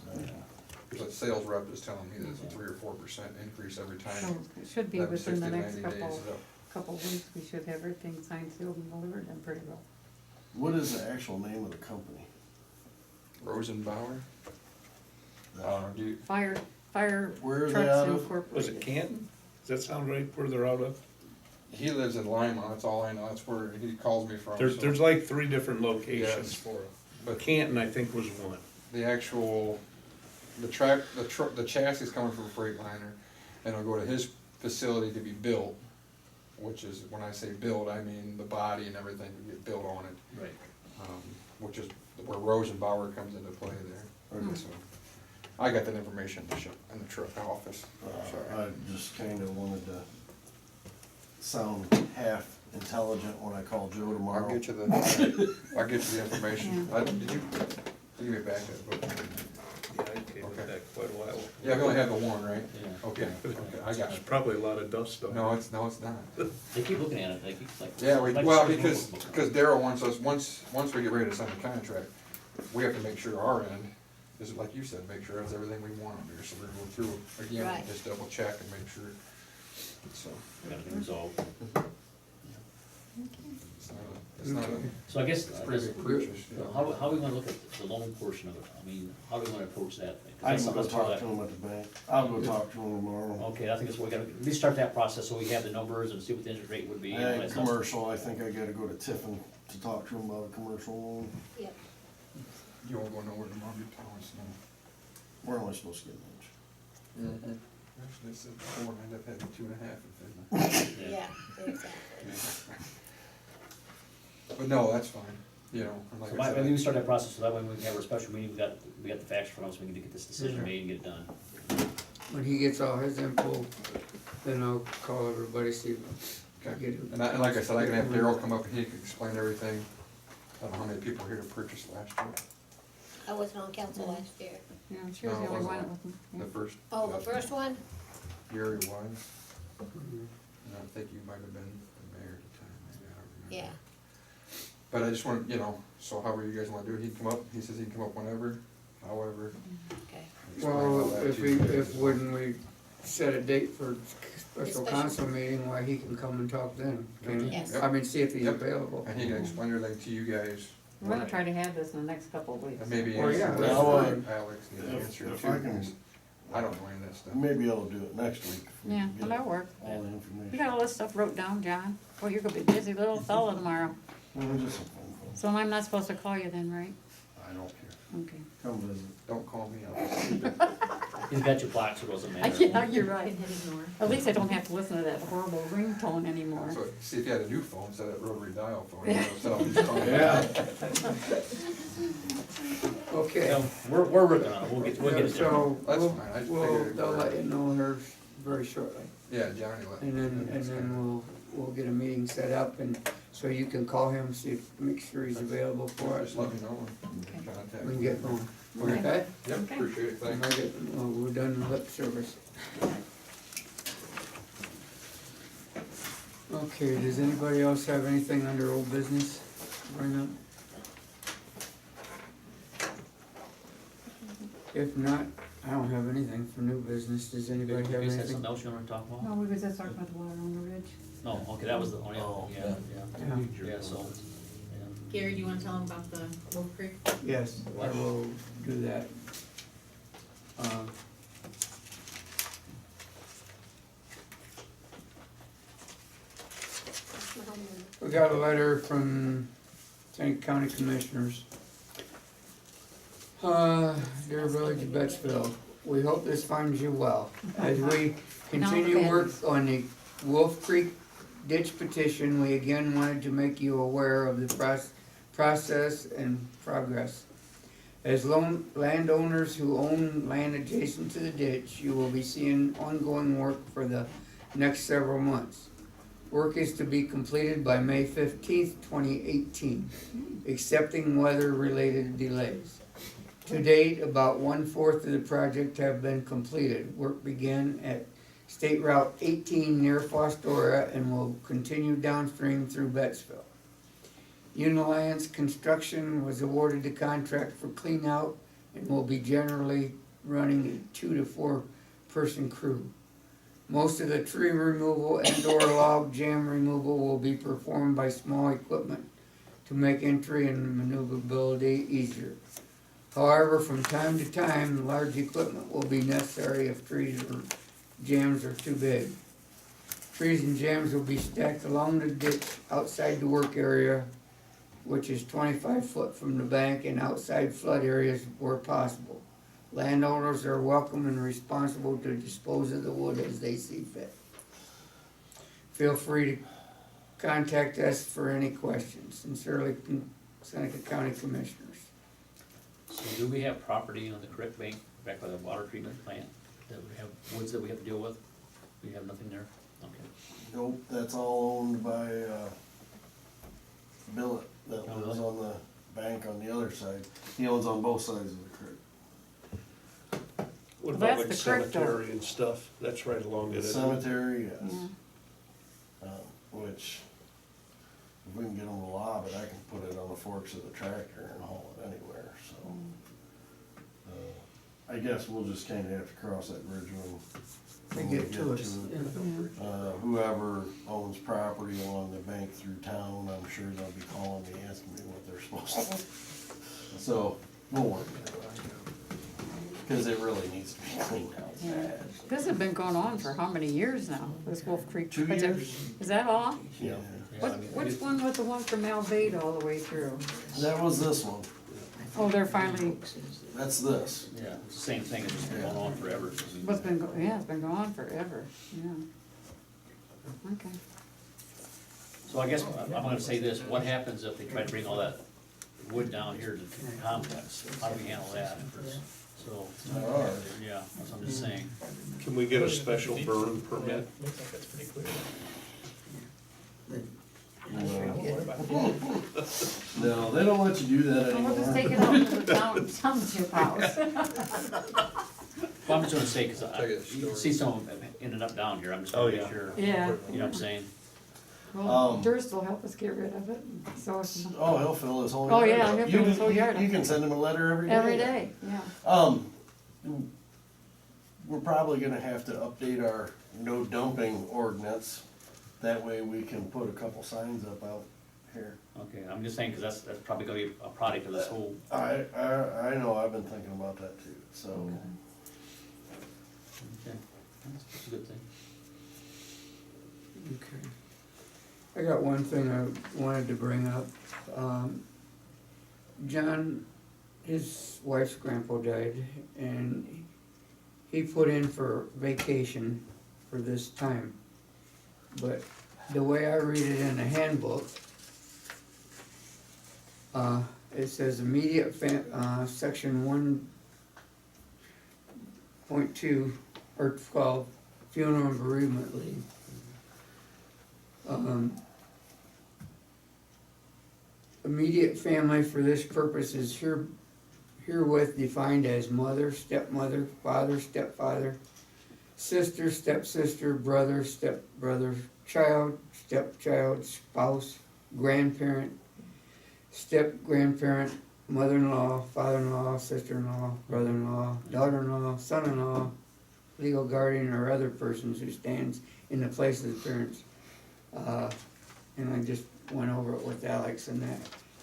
the sales rep is telling me that it's a 3 or 4% increase every So time. it should be that within the 60 to next 90 days couple, is up. couple weeks, we should have everything signed, sealed, and delivered, and pretty well. what is the actual name of the company? Rosenbauer? Do you, Fire Where are they Trucks out of? Incorporated. Was it Canton? Does that sound right, where they're out of? he lives in Lima, that's all I know, that's where he calls me from. There's, so- there's like 3 different Yes. locations for it. But Canton, I think, was one. the actual, the chassis is coming from Freightliner, and it'll go to his facility to be built, which is, when I say built, I mean the body and everything to get built on it, Right. which is where Rosenbauer comes into play there. Okay. So, I got that information in the truck office. Sorry. I just kinda wanted to sound half intelligent when I call Joe tomorrow. I'll get you the information. Did you give me back that book? Yeah, I gave it back quite a while. Yeah, we only have the one, right? Yeah. Okay, I got There's it. probably a lot of dust on it. No, it's not. They keep looking at it, they keep like. Yeah, like well, certain because books. Daryl wants us, once we get ready to sign the contract, we have to make sure our end is, like you said, make sure it's everything we want on there, so we're gonna go through again, Right. just double check and make sure, so. Gotta be resolved. It's not a, So I guess, it's a pretty big purchase, you know. how we wanna look at the loan portion of it? I mean, how do we wanna approach that? 'Cause I that's can go something talk that's to part him at the bank. I'll go talk to him tomorrow. Okay, I think that's what we gotta, at least start that process so we have the numbers and see what the interest rate would be. and all And that stuff. commercial, I think I gotta go to Tiffin to talk to him about a commercial loan. Yep. You won't go nowhere tomorrow, you tell us, no. We're only supposed to get lunch. Actually, it's 4, and I end up having 2.5 if Yeah, exactly. But no, that's fine, you know, and like So I my, said. maybe we start that process, so that way when we have our special meeting, we got the facts from us, we can get this decision made and get it done. When he gets all his info, then I'll call everybody, see. Okay. Get it. And like I said, I can have Daryl come up and he can explain everything. I don't know how many people were here to purchase last year. I wasn't on council last year. Yeah, she was No, the it only wasn't. one that wasn't. yeah. The first. Oh, the first one? Gary was. And I think you might have been the mayor at the time, maybe, I don't remember. Yeah. But I just want, you know, so however you guys wanna do it, he can come up, he says he can come up whenever, however. Okay. Explain all Well, that if to we, you guys. if when we set a date for special Special. council meeting, why he can come and talk then, can he? Yes. I mean, see if he's Yep. available. And he can explain everything to you guys. We're gonna try to have this in the next couple of weeks. And maybe Well, yeah, answer that's questions fine. Alex needs to If- answer if too, I can- because I don't know any of that stuff. Maybe I'll do it next week. if we Yeah, can well, get that'll work. all the You information. got all this stuff wrote down, John? Well, you're gonna be a busy little fellow tomorrow. Well, just a phone call. So I'm not supposed to call you then, right? I don't care. Okay. Come visit. Don't call me, I'll just sleep it. He's got your block, so it doesn't I matter. can't, you're You right. can hit ignore. At least I don't have to listen to that horrible ringtone anymore. So, see if you had a new phone, instead of that rotary dial phone, you know, so I'll just call you. Okay. So, we're working on it, we'll get it there. So, That's we'll, fine, I just we'll, figured it they'll would let work. you know here very shortly. Yeah, Johnny let me. And then we'll get a meeting set up and so you can call him, see, make sure he's available for us. Just let me know and Okay. contact We can me. get going. Okay. Okay? Yep, appreciate it, And thanks. I'll get, well, we're done with lip service. Okay, does anybody else have anything under old business to bring up? If not, I don't have anything for new business. Does anybody have You said anything? something else you wanna talk about? No, we was just talking about the water on the ridge. No, okay, that was the, oh, Oh, yeah, yeah, Yeah. yeah, so, Gary, do you wanna tell him about the Wolf Creek? Yes, I will do that. We got a letter from St. County Commissioners. Dear Village of Bettsville, we hope this finds you well. As we continue work on the Wolf Creek ditch petition, we again wanted to make you aware of the process and progress. As landowners who own land adjacent to the ditch, you will be seeing ongoing work for the next several months. Work is to be completed by May 15th, 2018, excepting weather-related delays. To date, about 1/4 of the project have been completed. Work began at State Route 18 near Fostoria and will continue downstream through Bettsville. Unilance Construction was awarded the contract for cleanout and will be generally running a 2 to 4 person crew. Most of the tree removal and/or log jam removal will be performed by small equipment to make entry and maneuverability easier. However, from time to time, large equipment will be necessary if trees or jams are too big. Trees and jams will be stacked along the ditch outside the work area, which is 25 foot from the bank, and outside flood areas where possible. Landowners are welcome and responsible to dispose of the wood as they see fit. Feel free to contact us for any questions. Sincerely, Seneca County Commissioners. so do we have property on the creek bank, back by the water treatment plant, that we have woods that we have to deal with? We have nothing there? Okay. Nope, that's all owned by, Billet, that Oh, lives really? on the bank on the other side. He owns on both sides of the creek. What Well, about like that's the creek, though. cemetery and stuff? That's right along it, The isn't it? cemetery, yes. Yeah. Which, if we can get them to lob it, I can put it on the forks of the tractor and haul it anywhere, so. I guess we'll just kinda have to cross that bridge when They get to us. Whoever owns property along the bank through town, I'm sure they'll be calling me, asking me what they're supposed to do. So, we'll work it out. Cause it really needs to be cleaned out bad. This has been going on for how many years now, this Wolf Creek 2 project? years. Is that all? Yeah, Which one was the one from Alveda all the way through? that was this one, Oh, they're finally, that's this. Yeah, it's the same thing, it's just been going on forever. what's been, yeah, it's been going on forever, yeah. Okay. So I guess I'm gonna say this, what happens if they try to bring all that wood down here to the complex? How do we handle that? So, yeah, that's what I'm just saying. Can we get a special burn permit? Looks like that's pretty clear. No, they don't let you do that Well, we'll just take anymore. it out to the township house. Well, I'm just gonna say, cause Tell you the you can story. see some of them ended up down here, I'm just Oh, gonna yeah. make sure, Yeah. you know what I'm saying? Well, Um, Durst will help us get rid of it, so, Oh, he'll fill his whole Oh, yard yeah, up. he'll You fill his can- whole yard You up. can send him a letter every day. every day, yeah. We're probably gonna have to update our no dumping ordinance. That way we can put a couple signs up out here. Okay, I'm just saying, cause that's probably gonna be a product of this whole, I know, I've been thinking about that too, so. okay, that's a good thing. Okay. I got one thing I wanted to bring up. John, his wife's grandpa died, and he put in for vacation for this time. But the way I read it in the handbook, it says immediate section 1.2 or 12, funeral and bereavement leave. Immediate family for this purpose is herewith defined as mother, stepmother, father, stepfather, sister, stepsister, brother, stepbrother, child, stepchild, spouse, grandparent, step-grandparent, mother-in-law, father-in-law, sister-in-law, brother-in-law, daughter-in-law, son-in-law, legal guardian, or other persons who stands in the place of the parents. And I just went over it with Alex and that,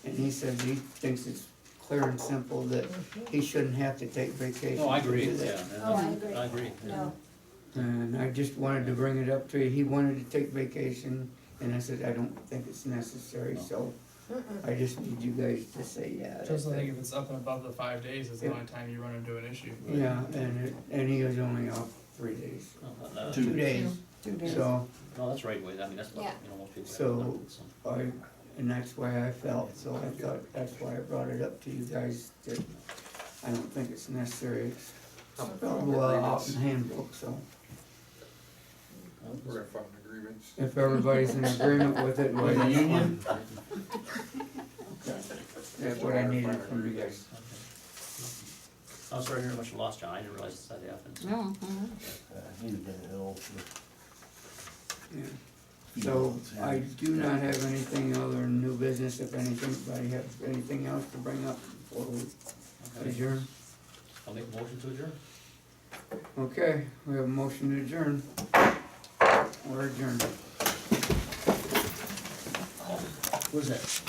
and he said he thinks it's clear and simple that he shouldn't have to take vacation. No, I to agree, do yeah, that. Oh, I agree. I agree. yeah. No, And I just wanted to bring it up to you, he wanted to take vacation, and I said, I don't think it's necessary, No. so I just need you guys to say, yeah. Just I that- think if it's up and above the 5 days, is the Yeah. only time you run into an issue. Yeah, and he was only off 3 days, No, 2 days, 2 days. so. no, that's right, Wade, I mean, that's what, Yeah. you know, most people have. So- done, so. And that's why I felt, so I thought, that's why I brought it up to you guys, that I don't think it's necessary. It's well out in the handbook, so We're gonna file an agreement. if everybody's in agreement with it, well, With the that's union? fine. That's what I needed from you guys. I'm sorry to hear how much you lost, John, I didn't realize that happened. so. No, He's been ill for. Yeah. So I do not have anything other than new business, if anybody has anything else to bring up before we Okay. adjourn. I'll make a motion to adjourn. Okay, we have a motion to adjourn. We're adjourned. What's that?